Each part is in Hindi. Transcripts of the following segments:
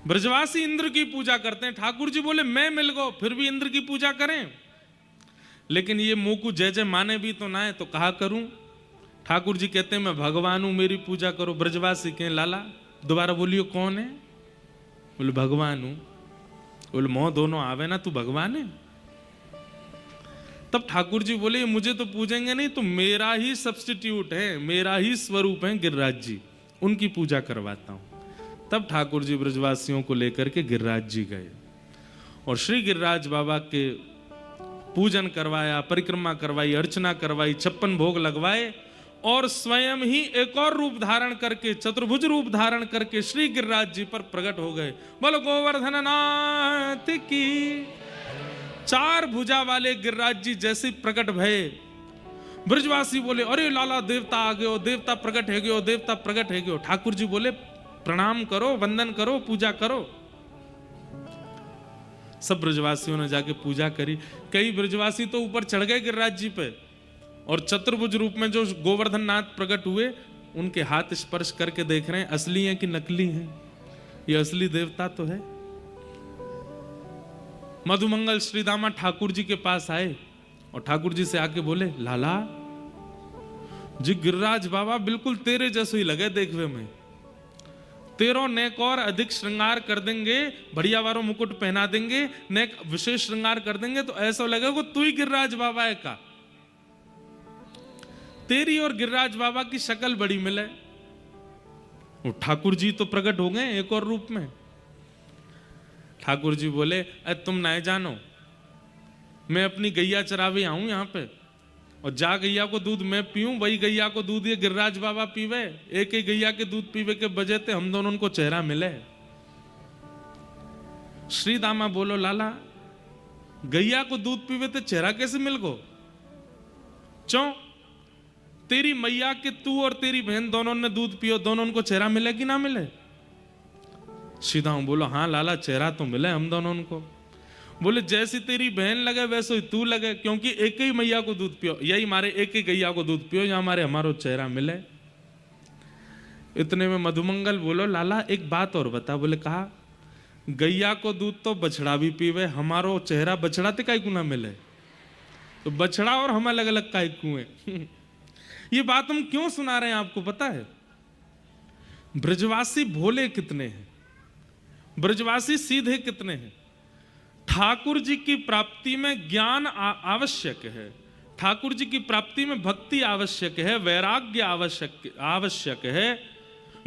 ब्रजवासी इंद्र की पूजा करते हैं। ठाकुर जी बोले मैं मिल गो फिर भी इंद्र की पूजा करें, लेकिन ये मुंह को जय जय माने भी तो ना है, तो कहा करूं। ठाकुर जी कहते हैं मैं भगवान हूं, मेरी पूजा करो। ब्रजवासी कहें लाला दोबारा बोलियो कौन है? बोले भगवान हूं। बोले मोह दोनों आवे ना, तू भगवान है? तब ठाकुर जी बोले मुझे तो पूजेंगे नहीं, तो मेरा ही सब्स्टिट्यूट है, मेरा ही स्वरूप है गिरिराज जी, उनकी पूजा करवाता हूं। तब ठाकुर जी ब्रजवासियों को लेकर के गिरिराज जी गए और श्री गिरिराज बाबा के पूजन करवाया, परिक्रमा करवाई, अर्चना करवाई, 56 भोग लगवाए और स्वयं ही एक और रूप धारण करके, चतुर्भुज रूप धारण करके श्री गिरिराज जी पर प्रकट हो गए। बोलो गोवर्धन नाथ की। 4 भुजा वाले गिरिराज जी जैसे प्रकट भये, ब्रजवासी बोले अरे लाला देवता आ गयो, देवता प्रकट है गयो, देवता प्रकट है गयो। ठाकुर जी बोले प्रणाम करो, वंदन करो, पूजा करो। सब ब्रजवासियों ने जाके पूजा करी। कई ब्रजवासी तो ऊपर चढ़ गए गिरिराज जी पे और चतुर्भुज रूप में जो गोवर्धन नाथ प्रकट हुए उनके हाथ स्पर्श करके देख रहे हैं असली हैं कि नकली हैं, ये असली देवता तो है। मधुमंगल श्रीदामा ठाकुर जी के पास आए और ठाकुर जी से आके बोले लाला जी गिरिराज बाबा बिल्कुल तेरे जैसे ही लगे देखवे में, तेरो नेक और अधिक श्रृंगार कर देंगे, बढ़िया वारों मुकुट पहना देंगे, नेक विशेष श्रृंगार कर देंगे तो ऐसा लगेगा तू ही गिरिराज बाबा है का। तेरी और गिरिराज बाबा की शक्ल बड़ी मिले। ठाकुर जी तो प्रकट हो गए एक और रूप में। ठाकुर जी बोले तुम ना जानो, मैं अपनी गैया चरावे आऊं यहां पे और जा गैया को दूध मैं पीऊं, वही गैया को दूध ये गिरिराज बाबा पीवे। एक ही गैया के दूध पीवे के बजे थे हम दोनों उनको चेहरा मिले। श्री दामा बोलो लाला गैया को दूध पीवे तो चेहरा कैसे मिल गो? चो तेरी मैया के तू और तेरी बहन दोनों ने दूध पियो, दोनों उनको चेहरा मिले कि ना मिले? सीधा बोलो हाँ लाला चेहरा तो मिले हम दोनों उनको। बोले जैसी तेरी बहन लगे वैसे ही तू लगे, क्योंकि एक ही मैया को दूध पियो, यही मारे एक ही गैया को दूध पियो, यहाँ हमारे हमारो चेहरा मिले। इतने में मधुमंगल बोलो लाला एक बात और बता। बोले कहा गैया को दूध तो बछड़ा भी पीवे, हमारो चेहरा बछड़ा ते काई को ना मिले, तो बछड़ा और हम अलग अलग काई को हैं। ये बात हम क्यों सुना रहे हैं आपको पता है? ब्रजवासी भोले कितने हैं, ब्रजवासी सीधे कितने हैं। ठाकुर जी की प्राप्ति में ज्ञान आवश्यक है, ठाकुर जी की प्राप्ति में भक्ति आवश्यक है, वैराग्य आवश्यक है,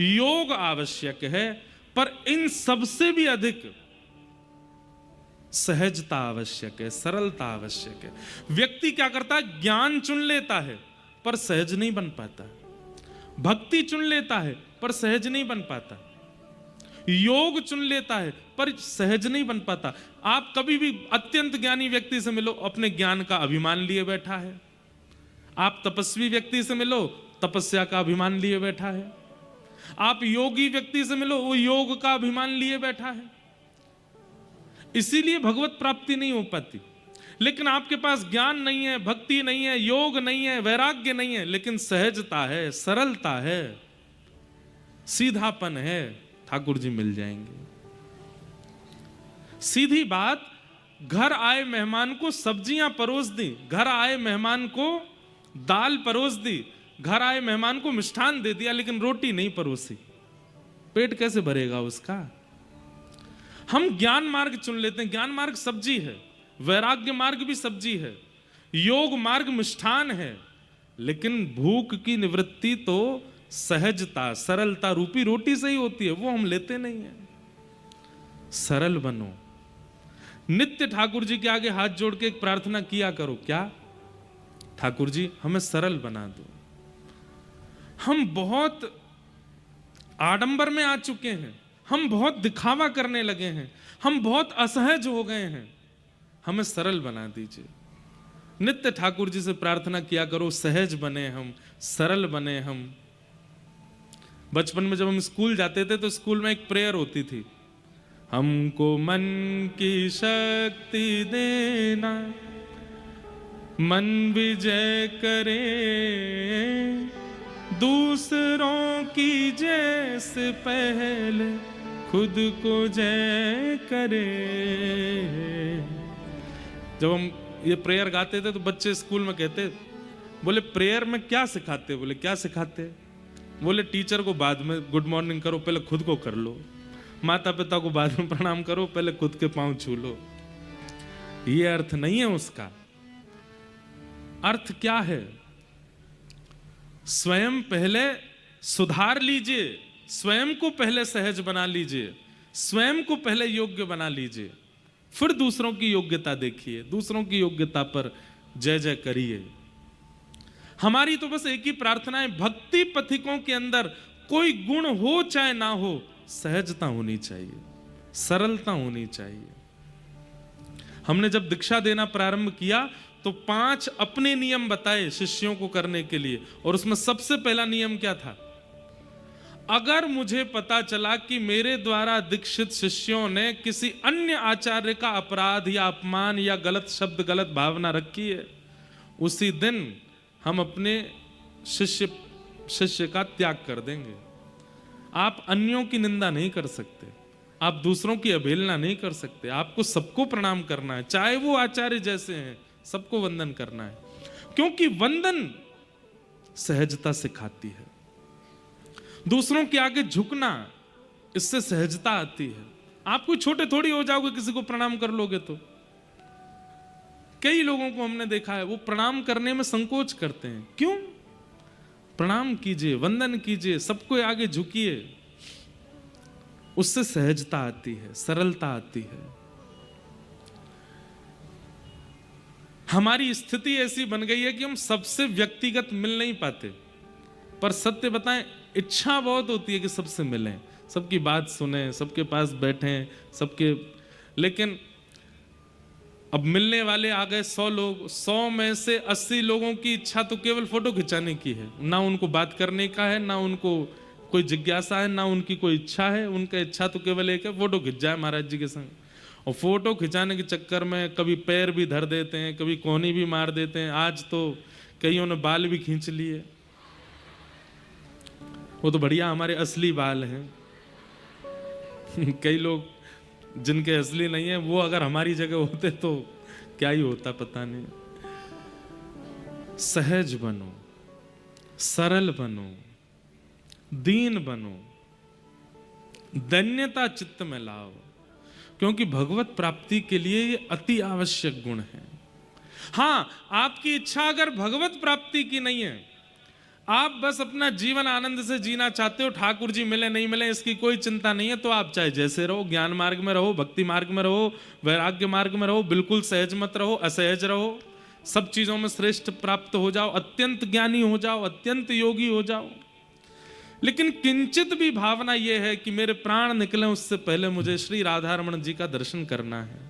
योग आवश्यक है, पर इन सबसे भी अधिक सहजता आवश्यक है, सरलता आवश्यक है। व्यक्ति क्या करता है? ज्ञान चुन लेता है पर सहज नहीं बन पाता, भक्ति चुन लेता है पर सहज नहीं बन पाता, योग चुन लेता है पर सहज नहीं बन पाता। आप कभी भी अत्यंत ज्ञानी व्यक्ति से मिलो, अपने ज्ञान का अभिमान लिए बैठा है। आप तपस्वी व्यक्ति से मिलो, तपस्या का अभिमान लिए बैठा है। आप योगी व्यक्ति से मिलो, वो योग का अभिमान लिए बैठा है। इसीलिए भगवत प्राप्ति नहीं हो पाती। लेकिन आपके पास ज्ञान नहीं है, भक्ति नहीं है, योग नहीं है, वैराग्य नहीं है, लेकिन सहजता है, सरलता है, सीधापन है, ठाकुर जी मिल जाएंगे। सीधी बात, घर आए मेहमान को सब्जियां परोस दी, घर आए मेहमान को दाल परोस दी, घर आए मेहमान को मिष्ठान दे दिया, लेकिन रोटी नहीं परोसी, पेट कैसे भरेगा उसका? हम ज्ञान मार्ग चुन लेते हैं, ज्ञान मार्ग सब्जी है, वैराग्य मार्ग भी सब्जी है, योग मार्ग मिष्ठान है, लेकिन भूख की निवृत्ति तो सहजता, सरलता रूपी रोटी से ही होती है, वो हम लेते नहीं है। सरल बनो। नित्य ठाकुर जी के आगे हाथ जोड़ के एक प्रार्थना किया करो, क्या? ठाकुर जी हमें सरल बना दो। हम बहुत आडंबर में आ चुके हैं, हम बहुत दिखावा करने लगे हैं, हम बहुत असहज हो गए हैं, हमें सरल बना दीजिए। नित्य ठाकुर जी से प्रार्थना किया करो, सहज बने हम, सरल बने हम। बचपन में जब हम स्कूल जाते थे तो स्कूल में एक प्रेयर होती थी, हमको मन की शक्ति देना, मन विजय करे, दूसरों की जैसे पहले खुद को जय करे। जब हम ये प्रेयर गाते थे तो बच्चे स्कूल में कहते, बोले प्रेयर में क्या सिखाते? बोले क्या सिखाते? बोले टीचर को बाद में गुड मॉर्निंग करो, पहले खुद को कर लो। माता पिता को बाद में प्रणाम करो, पहले खुद के पांव छू लो। ये अर्थ नहीं है उसका। अर्थ क्या है? स्वयं पहले सुधार लीजिए, स्वयं को पहले सहज बना लीजिए, स्वयं को पहले योग्य बना लीजिए, फिर दूसरों की योग्यता देखिए, दूसरों की योग्यता पर जय जय करिए। हमारी तो बस एक ही प्रार्थना है, भक्ति पथिकों के अंदर कोई गुण हो चाहे ना हो, सहजता होनी चाहिए, सरलता होनी चाहिए। हमने जब दीक्षा देना प्रारंभ किया तो 5 अपने नियम बताए शिष्यों को करने के लिए, और उसमें सबसे पहला नियम क्या था? अगर मुझे पता चला कि मेरे द्वारा दीक्षित शिष्यों ने किसी अन्य आचार्य का अपराध या अपमान या गलत शब्द, गलत भावना रखी है, उसी दिन हम अपने शिष्य का त्याग कर देंगे। आप अन्यों की निंदा नहीं कर सकते, आप दूसरों की अवहेलना नहीं कर सकते। आपको सबको प्रणाम करना है, चाहे वो आचार्य जैसे हैं, सबको वंदन करना है, क्योंकि वंदन सहजता सिखाती है। दूसरों के आगे झुकना, इससे सहजता आती है। आप कोई छोटे थोड़ी हो जाओगे किसी को प्रणाम कर लोगे तो। कई लोगों को हमने देखा है वो प्रणाम करने में संकोच करते हैं। क्यों? प्रणाम कीजिए, वंदन कीजिए, सबको आगे झुकिए, उससे सहजता आती है, सरलता आती है। हमारी स्थिति ऐसी बन गई है कि हम सबसे व्यक्तिगत मिल नहीं पाते, पर सत्य बताएं, इच्छा बहुत होती है कि सबसे मिलें, सबकी बात सुने, सबके पास बैठें, लेकिन अब मिलने वाले आ गए 100 लोग, 100 में से 80 लोगों की इच्छा तो केवल फोटो खिंचाने की है, ना उनको बात करने का है, ना उनको कोई जिज्ञासा है, ना उनकी कोई इच्छा है। उनका इच्छा तो केवल एक है, फोटो खिंच जाए महाराज जी के संग। और फोटो खिंचाने के चक्कर में कभी पैर भी धर देते हैं, कभी कोहनी भी मार देते हैं। आज तो कईयों ने बाल भी खींच लिए। वो तो बढ़िया हमारे असली बाल हैं। कई लोग जिनके असली नहीं है, वो अगर हमारी जगह होते तो क्या ही होता पता नहीं। सहज बनो, सरल बनो, दीन बनो, दन्यता चित्त में लाओ, क्योंकि भगवत प्राप्ति के लिए ये अति आवश्यक गुण है। हां, आपकी इच्छा अगर भगवत प्राप्ति की नहीं है, आप बस अपना जीवन आनंद से जीना चाहते हो, ठाकुर जी मिले नहीं मिले इसकी कोई चिंता नहीं है, तो आप चाहे जैसे रहो, ज्ञान मार्ग में रहो, भक्ति मार्ग में रहो, वैराग्य मार्ग में रहो, बिल्कुल सहज मत रहो, असहज रहो, सब चीजों में श्रेष्ठ प्राप्त हो जाओ, अत्यंत ज्ञानी हो जाओ, अत्यंत योगी हो जाओ। लेकिन किंचित भी भावना यह है कि मेरे प्राण निकले उससे पहले मुझे श्री राधा रमण जी का दर्शन करना है,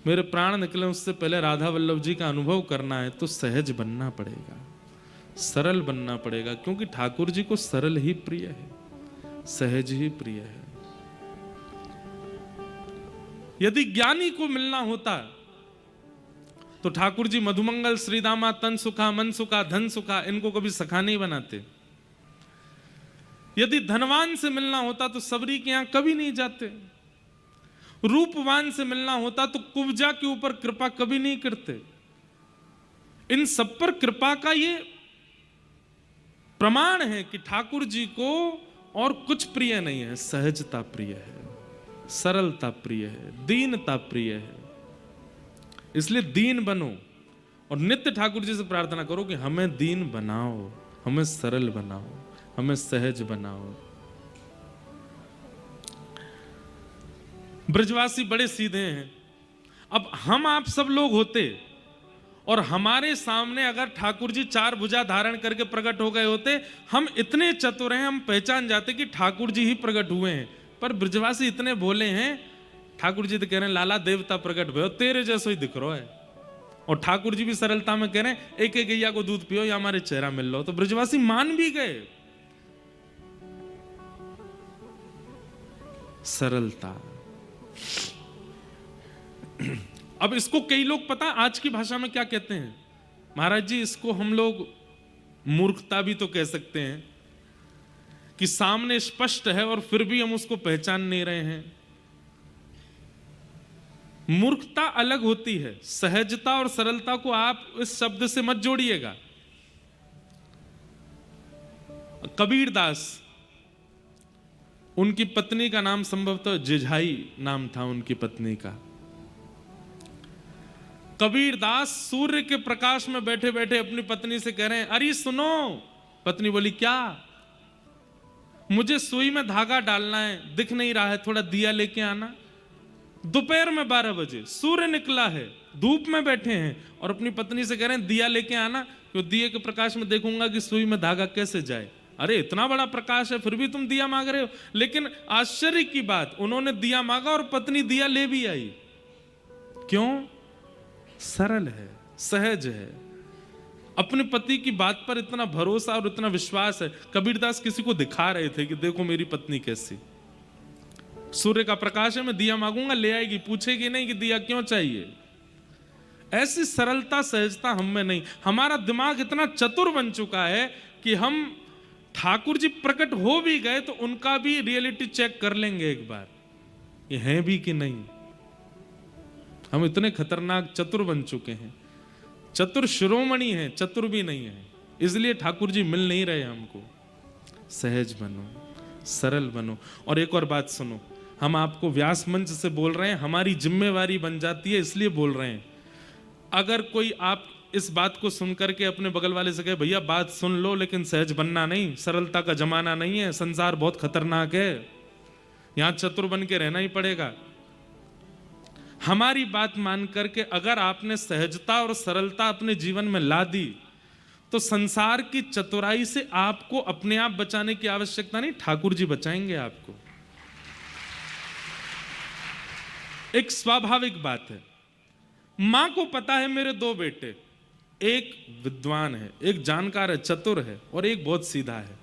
मेरे प्राण निकले उससे पहले राधा वल्लभ जी का अनुभव करना है, तो सहज बनना पड़ेगा, सरल बनना पड़ेगा, क्योंकि ठाकुर जी को सरल ही प्रिय है, सहज ही प्रिय है। यदि ज्ञानी को मिलना होता तो ठाकुर जी मधुमंगल, श्रीदामा, तन सुखा, मन सुखा, धन सुखा, इनको कभी सखा नहीं बनाते। यदि धनवान से मिलना होता तो सबरी के यहां कभी नहीं जाते। रूपवान से मिलना होता तो कुब्जा के ऊपर कृपा कभी नहीं करते। इन सब पर कृपा का ये प्रमाण है कि ठाकुर जी को और कुछ प्रिय नहीं है, सहजता प्रिय है, सरलता प्रिय है, दीनता प्रिय है। इसलिए दीन बनो और नित्य ठाकुर जी से प्रार्थना करो कि हमें दीन बनाओ, हमें सरल बनाओ, हमें सहज बनाओ। ब्रजवासी बड़े सीधे हैं। अब हम आप सब लोग होते और हमारे सामने अगर ठाकुर जी 4 भुजा धारण करके प्रकट हो गए होते, हम इतने चतुर हैं, हम पहचान जाते कि ठाकुर जी ही प्रकट हुए हैं। पर ब्रजवासी इतने भोले हैं, ठाकुर जी तो कह रहे हैं लाला देवता प्रकट भयो, तेरे जैसो ही दिख रहा है। और ठाकुर जी भी सरलता में कह रहे हैं एक एक गैया को दूध पियो या हमारे चेहरा मिल लो। तो ब्रजवासी मान भी गए। सरलता। अब इसको कई लोग पता आज की भाषा में क्या कहते हैं, महाराज जी इसको हम लोग मूर्खता भी तो कह सकते हैं। कि सामने स्पष्ट है और फिर भी हम उसको पहचान नहीं रहे हैं। मूर्खता अलग होती है, सहजता और सरलता को आप इस शब्द से मत जोड़िएगा। कबीरदास, उनकी पत्नी का नाम संभवतः जिझाई नाम था उनकी पत्नी का। कबीरदास सूर्य के प्रकाश में बैठे बैठे अपनी पत्नी से कह रहे हैं, अरे सुनो। पत्नी बोली, क्या? मुझे सुई में धागा डालना है, दिख नहीं रहा है, थोड़ा दिया लेके आना। दोपहर में 12 बजे सूर्य निकला है, धूप में बैठे हैं और अपनी पत्नी से कह रहे हैं दिया लेके आना, क्यों दिए के प्रकाश में देखूंगा कि सुई में धागा कैसे जाए। अरे इतना बड़ा प्रकाश है फिर भी तुम दिया मांग रहे हो। लेकिन आश्चर्य की बात, उन्होंने दिया मांगा और पत्नी दिया ले भी आई। क्यों? सरल है, सहज है, अपने पति की बात पर इतना भरोसा और इतना विश्वास है। कबीरदास किसी को दिखा रहे थे कि देखो मेरी पत्नी कैसी, सूर्य का प्रकाश है, मैं दिया मांगूंगा ले आएगी, पूछेगी नहीं कि दिया क्यों चाहिए। ऐसी सरलता सहजता हम में नहीं। हमारा दिमाग इतना चतुर बन चुका है कि हम ठाकुर जी प्रकट हो भी गए तो उनका भी रियलिटी चेक कर लेंगे एक बार, ये हैं भी कि नहीं। हम इतने खतरनाक चतुर बन चुके हैं। चतुर शिरोमणि हैं, चतुर भी नहीं है, इसलिए ठाकुर जी मिल नहीं रहे हमको। सहज बनो, सरल बनो। और एक और बात सुनो, हम आपको व्यास मंच से बोल रहे हैं, हमारी जिम्मेवारी बन जाती है इसलिए बोल रहे हैं। अगर कोई आप इस बात को सुनकर के अपने बगल वाले से कहे भैया बात सुन लो लेकिन सहज बनना नहीं, सरलता का जमाना नहीं है, संसार बहुत खतरनाक है, यहां चतुर बन के रहना ही पड़ेगा। हमारी बात मान करके अगर आपने सहजता और सरलता अपने जीवन में ला दी तो संसार की चतुराई से आपको अपने आप बचाने की आवश्यकता नहीं, ठाकुर जी बचाएंगे आपको। एक स्वाभाविक बात है, मां को पता है मेरे 2 बेटे, एक विद्वान है, एक जानकार है, चतुर है, और एक बहुत सीधा है।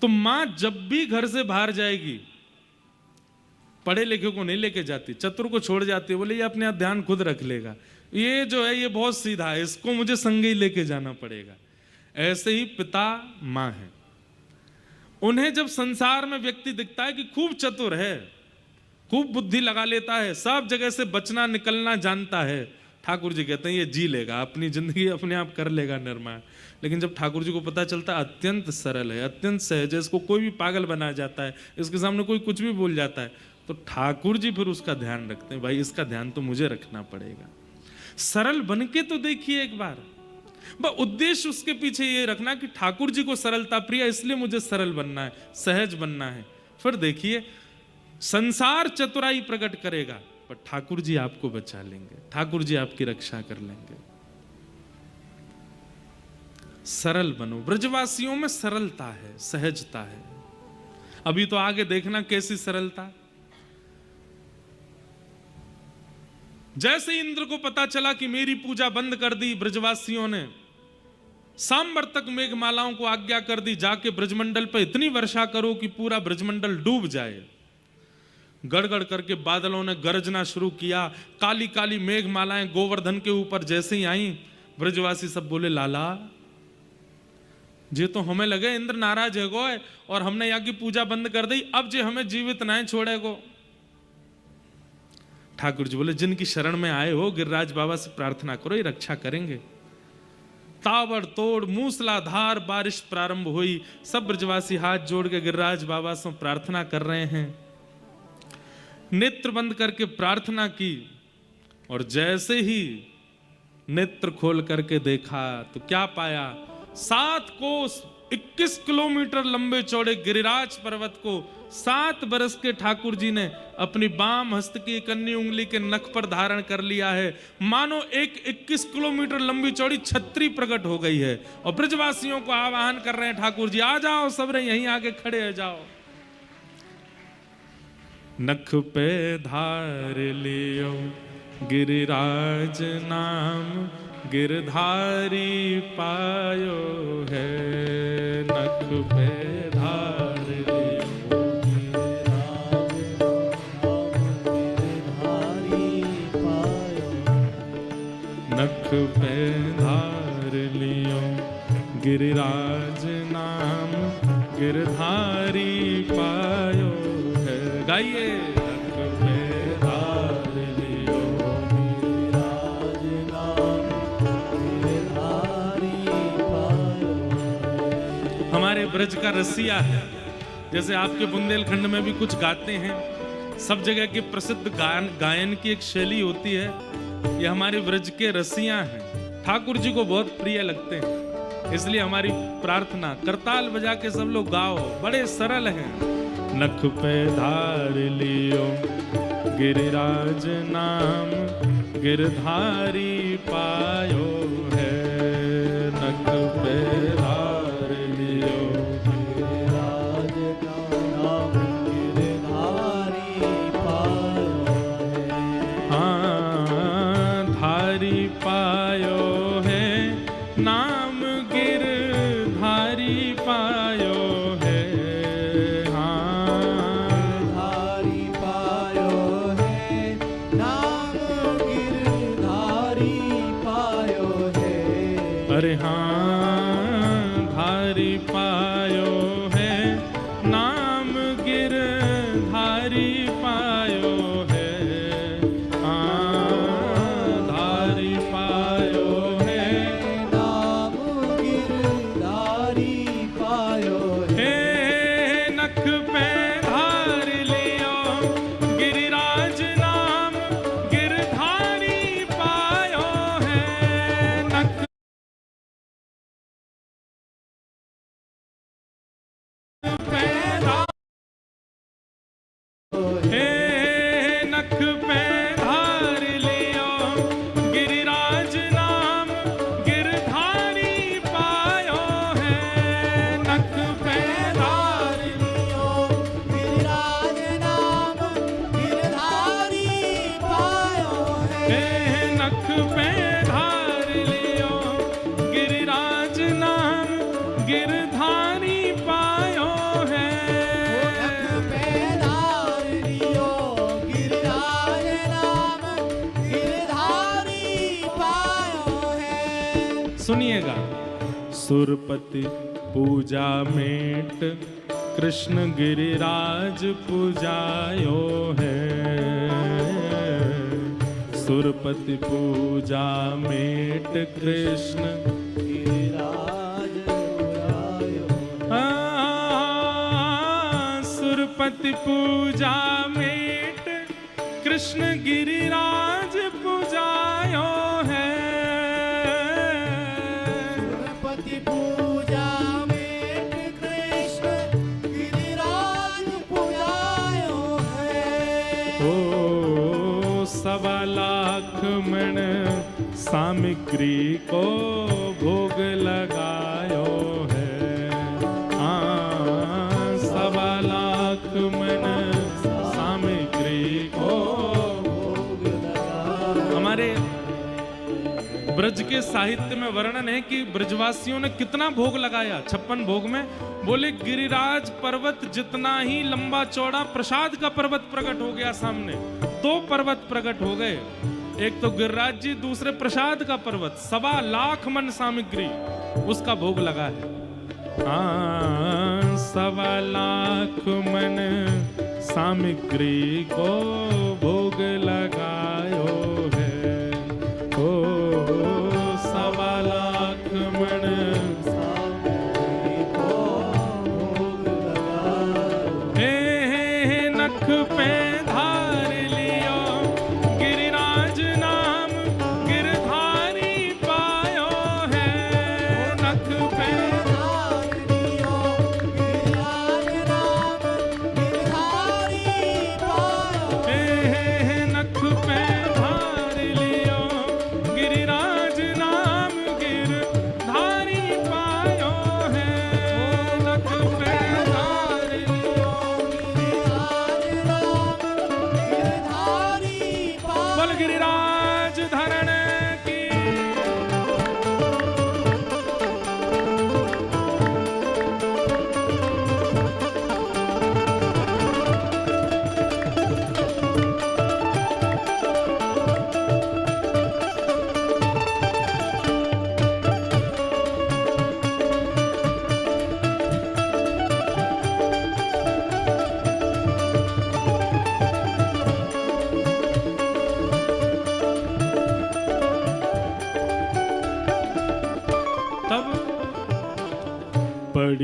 तो मां जब भी घर से बाहर जाएगी, पढ़े लिखे को नहीं लेके जाती, चतुर को छोड़ जाती है, बोले ये अपने आप ध्यान खुद रख लेगा, ये जो है ये बहुत सीधा है, इसको मुझे संग ही लेके जाना पड़ेगा। ऐसे ही पिता मां है, उन्हें जब संसार में व्यक्ति दिखता है कि खूब चतुर है, खूब बुद्धि लगा लेता है, सब जगह से बचना निकलना जानता है, ठाकुर जी कहते हैं ये जी लेगा, अपनी जिंदगी अपने आप कर लेगा निर्माण। लेकिन जब ठाकुर जी को पता चलता है अत्यंत सरल है, अत्यंत सहज है, इसको कोई भी पागल बना जाता है, इसके सामने कोई कुछ भी बोल जाता है, तो ठाकुर जी फिर उसका ध्यान रखते हैं, भाई इसका ध्यान तो मुझे रखना पड़ेगा। सरल बन के तो देखिए एक बार, बस उद्देश्य उसके पीछे ये रखना कि ठाकुर जी को सरलता प्रिय, इसलिए मुझे सरल बनना है, सहज बनना है। फिर देखिए संसार चतुराई प्रकट करेगा पर ठाकुर जी आपको बचा लेंगे, ठाकुर जी आपकी रक्षा कर लेंगे। सरल बनो। ब्रजवासियों में सरलता है, सहजता है। अभी तो आगे देखना कैसी सरलता। जैसे इंद्र को पता चला कि मेरी पूजा बंद कर दी ब्रजवासियों ने, सांबर तक मेघमालाओं को आज्ञा कर दी, जाके ब्रजमंडल पर इतनी वर्षा करो कि पूरा ब्रजमंडल डूब जाए। गड़गड़ करके बादलों ने गरजना शुरू किया, काली काली मेघमालाएं गोवर्धन के ऊपर जैसे ही आई, ब्रजवासी सब बोले लाला जे तो हमें लगे इंद्र नाराज है गो और हमने यहाँ की पूजा बंद कर दी, अब जे हमें जीवित ना छोड़े गो। ठाकुर जी बोले जिनकी शरण में आए हो गिरिराज बाबा से प्रार्थना करो, ये रक्षा करेंगे। ताबड़तोड़ मूसलाधार बारिश प्रारंभ हुई, सब ब्रजवासी हाथ जोड़ के गिरिराज बाबा से प्रार्थना कर रहे हैं। नेत्र बंद करके प्रार्थना की और जैसे ही नेत्र खोल करके देखा तो क्या पाया, 7 कोस 21 किलोमीटर लंबे चौड़े गिरिराज पर्वत को 7 बरस के ठाकुर जी ने अपनी बाम हस्त की कन्नी उंगली के नख पर धारण कर लिया है। मानो एक 21 किलोमीटर लंबी चौड़ी छतरी प्रकट हो गई है और ब्रजवासियों को आह्वान कर रहे हैं ठाकुर जी आ जाओ, सब रे यहीं आके खड़े हो जाओ। नख पे धार लियो गिरिराज नाम, गिरधारी पायो है। नख पे धार लियो गिरधारी पायो, नख पे धार लियो गिरिराज नाम, गिरधारी पायो है। गाइए। नख पे धार लियो गिरिराज नाम गिरधारी पायो है। हमारे ब्रज का रसिया है, जैसे आपके बुंदेलखंड में भी कुछ गाते हैं, सब जगह की प्रसिद्ध गायन की एक शैली होती है। ये हमारे ब्रज के रसिया हैं, ठाकुर जी को बहुत प्रिय लगते हैं, इसलिए हमारी प्रार्थना करताल बजा के सब लोग गाओ, बड़े सरल हैं। नख पे धार लियो गिरिराज नाम गिरधारी पायो है। नख पे धार लियो गिरिराज नाम गिरधारी पायो है। हाँ, धारी पायो है नाम गिरधारी पायो है। हाँ, धारी पायो है नाम गिरधारी पायो है। अरे हाँ, धारी पायो है नाम गिरधारी पायो है। हाँ, धारी पायो है नाम गिरधारी पायो है। हे नख पे धार लियो गिरिराज नाम गिरधारी पायो है। नख पे धार हे नख पे धार लियो गिरिराज नाम गिरधारी पायो है। नख पे धार लियो गिरिराज नाम गिरधारी पायो है। हे नख पे धार लियो गिरिराज नाम गिरधारी पायो है। नख पे धार लियो गिरिराज नाम गिरधारी पायो है। सुनिएगा। सुरपति पूजा मेट कृष्ण गिरिराज पूजायो है। सुरपति पूजा मेट कृष्ण गिरिराज पुरायो। सुरपति पूजा मेट कृष्ण गिरिराज पूजायो है। सुरपति पूजा में कृष्ण गिरिराज पुरायो है। ओ सवा लाख मण सामग्री को भोग लगायो है। हाँ, सवा लाख मण सामग्री को भोग लगा। हमारे ब्रज के साहित्य में वर्णन है कि ब्रजवासियों ने कितना भोग लगाया। 56 भोग में बोले गिरिराज पर्वत जितना ही लंबा चौड़ा प्रसाद का पर्वत प्रकट हो गया सामने। 2 पर्वत प्रकट हो गए, एक तो गिरिराज जी, दूसरे प्रसाद का पर्वत। 1.25 लाख मन सामग्री उसका भोग लगा है। हाँ, 1.25 लाख मन सामग्री को भोग लगायो है। ओ 1.25 लाख मन सामग्री को भोग लगा। हे नख पे धार लियो गिरिराज नाम गिरधारी पायो है। नख पे धार लियो गिरिराज नाम गिरधारी पायो। हे नख पे धार लियो गिरिराज नाम गिरधारी पायो है। नख पे धार लियो गिरिराज नाम गिरधारी पायो। बोल गिरिराज धरण की।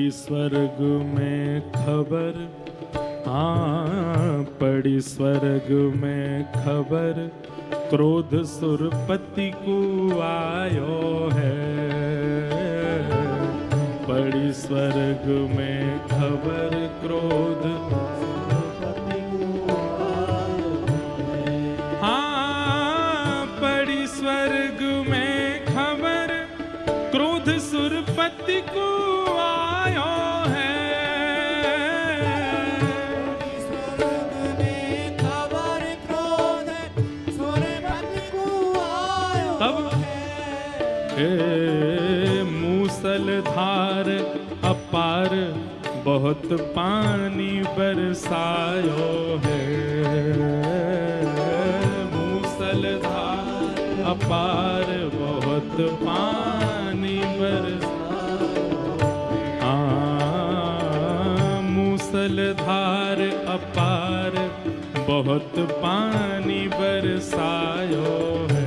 पड़ी स्वर्ग में खबर, हाँ पड़ी स्वर्ग में खबर, क्रोध सुरपति को आयो है। पड़ी स्वर्ग में खबर, क्रोध सुरपति को आयो है। हाँ पड़ी स्वर्ग में खबर, क्रोध सुरपति को आयो है। मूसलधार अपार बहुत पानी बरसायो है। मूसलधार अपार बहुत पानी बरसायो है। मूसलधार अपार बहुत पानी बरसायो है।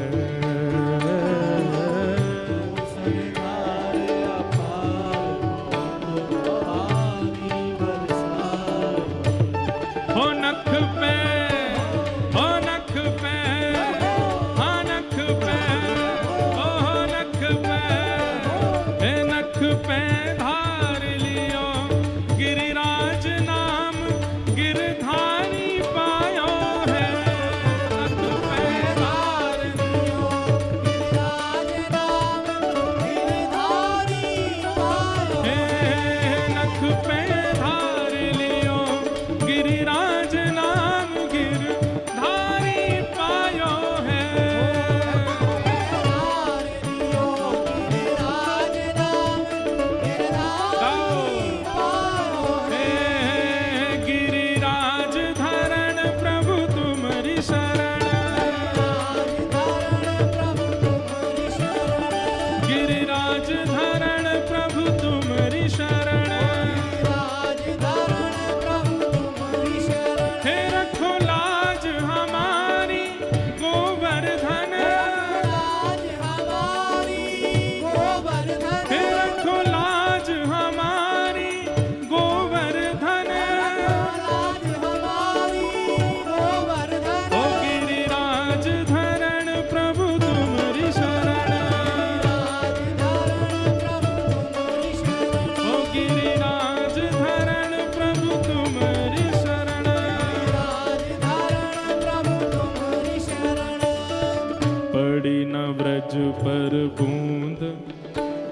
पर बूंद,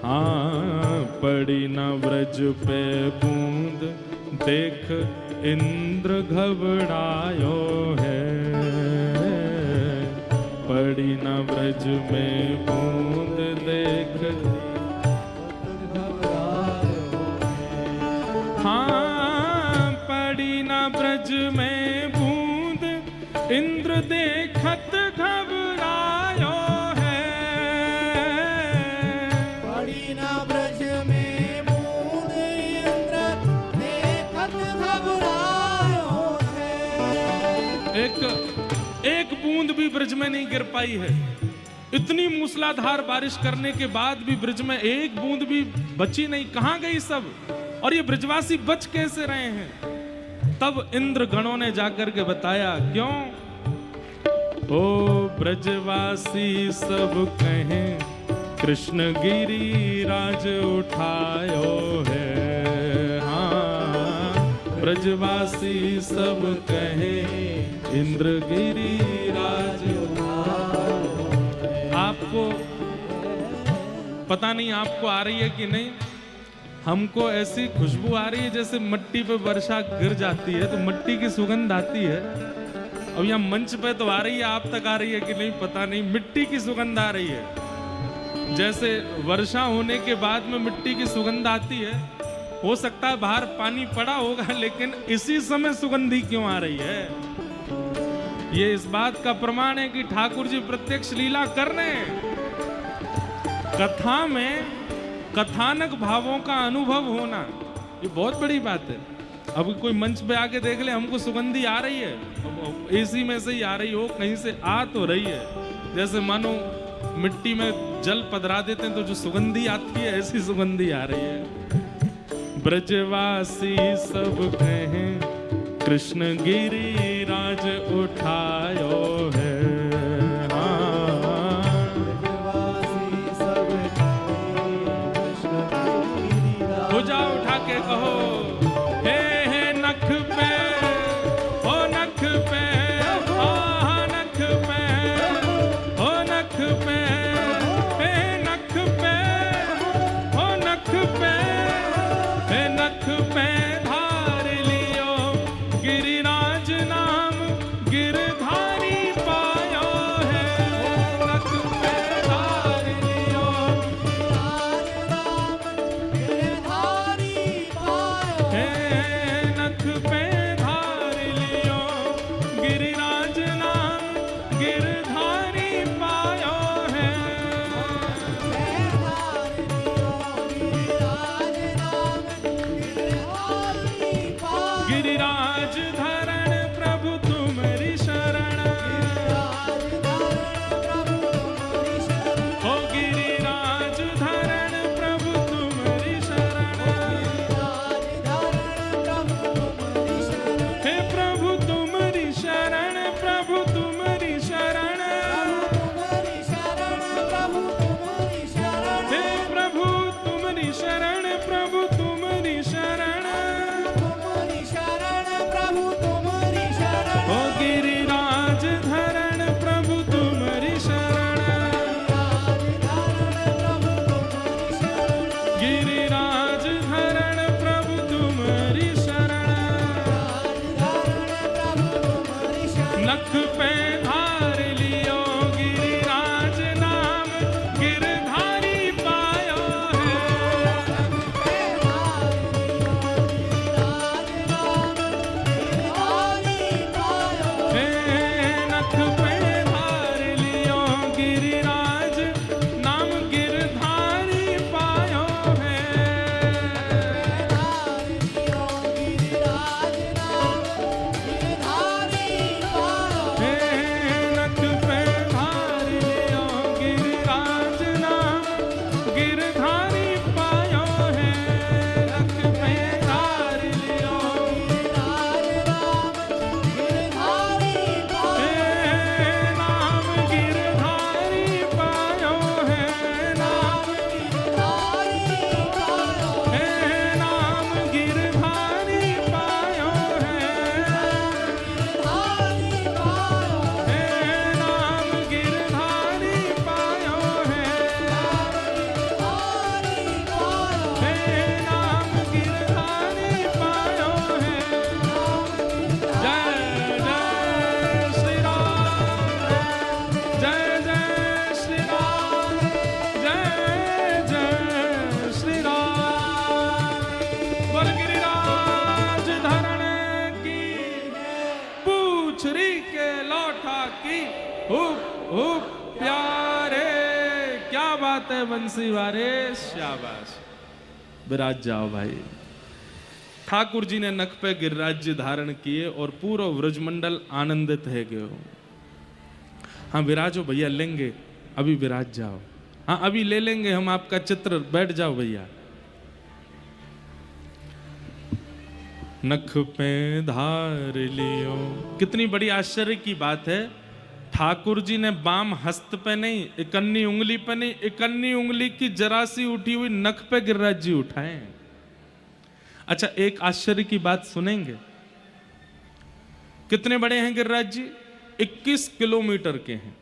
हाँ पड़ी न व्रज पे बूंद, देख इंद्र घबरायो है। पड़ी न व्रज में बूंद, देख हाँ पड़ी न व्रज में बूंद, इंद्र देखत घबरायो है। पड़ी न ब्रज में बूंद, इंद्र देखत घबरायो है। एक बूंद भी ब्रज में नहीं गिर पाई है। इतनी मूसलाधार बारिश करने के बाद भी ब्रज में एक बूंद भी बची नहीं। कहां गई सब? और ये ब्रजवासी बच कैसे रहे हैं? तब इंद्र गणों ने जाकर के बताया, क्यों? ओ ब्रजवासी सब कहें, कृष्ण गिरिराज उठायो है। हाँ ब्रजवासी सब कहें, इंद्र गिरिराज उठायो है। आपको पता नहीं आपको आ रही है कि नहीं, हमको ऐसी खुशबू आ रही है जैसे मिट्टी पे वर्षा गिर जाती है तो मिट्टी की सुगंध आती है। अब यहाँ मंच पे तो आ रही है, आप तक आ रही है कि नहीं पता नहीं, मिट्टी की सुगंध आ रही है। जैसे वर्षा होने के बाद में मिट्टी की सुगंध आती है, हो सकता है बाहर पानी पड़ा होगा, लेकिन इसी समय सुगंधी क्यों आ रही है? ये इस बात का प्रमाण है कि ठाकुर जी प्रत्यक्ष लीला कर रहे हैं। कथा में कथानक भावों का अनुभव होना ये बहुत बड़ी बात है। अब कोई मंच पे आके देख ले, हमको सुगंधी आ रही है, एसी में से ही आ रही हो, कहीं से आ तो रही है। जैसे मानो मिट्टी में जल पधरा देते हैं तो जो सुगंधी आती है, ऐसी सुगंधी आ रही है। ब्रजवासी सब कहें कृष्ण गिरिराज उठायो है। भुजा उठा के कहो हे नख पे, ओ नख पे, आहा नख पे, ओ नख पे, हे नख पे, ओ नख पे, हे नख पे धार लियो गिरिराज नाम गिरधारी पायो है। नख पे धार लियो नख पे धार लियो गिरिराज नाम गिरधारी पायो है। गिरिराज धरण प्रभु तुम्हारी शरण, हो गिरिराज धरण प्रभु तुम्हारी शरण। हे प्रभु तुम्हारी शरण, प्रभु तुम्हारी शरण, हे प्रभु तुम्हारी शरण, प्रभु तुम्हारी शरण। ओ गिरिराज धरण प्रभु तुम्हारी शरण, गिरिराज धरण प्रभु तुम्हारी शरण। नख पे धार लियो गिरिराज नाम गिरधारी पायो है। हे नख पे धार लियो गिरिराज नाम गिरधारी पायो है। हे नख पे धार लियो गिरिराज नाम गिरधारी पायो है। नख पे धार लियो हे नाम गिरधारी पायो है। नाम हे नाम गिरधारी पायो है। हे नाम गिरधारी पायो है। हे नाम गिरधारी पायो है। जय जय श्री राम, जय जय श्री राम, जय जय श्री राम। बोल गिरिराज धरण की, पूछरी के लौटा की, हुप हुप प्यारे। क्या बात है बंसी वारे, शाबाश। विराज जाओ भाई। ठाकुर जी ने नख पे गिरिराज धारण किए और पूरा व्रजमंडल आनंदित है गयो। हाँ विराजो भैया, लेंगे अभी, विराज जाओ। हाँ अभी ले लेंगे हम आपका चित्र, बैठ जाओ भैया। नख पे धार लियो, कितनी बड़ी आश्चर्य की बात है। ठाकुर जी ने बाम हस्त पे नहीं, इकन्नी उंगली पे नहीं, इकन्नी उंगली की जरा सी उठी हुई नख पे गिरिराज जी उठाए। अच्छा एक आश्चर्य की बात सुनेंगे। कितने बड़े हैं गिरिराज जी? 21 किलोमीटर के हैं।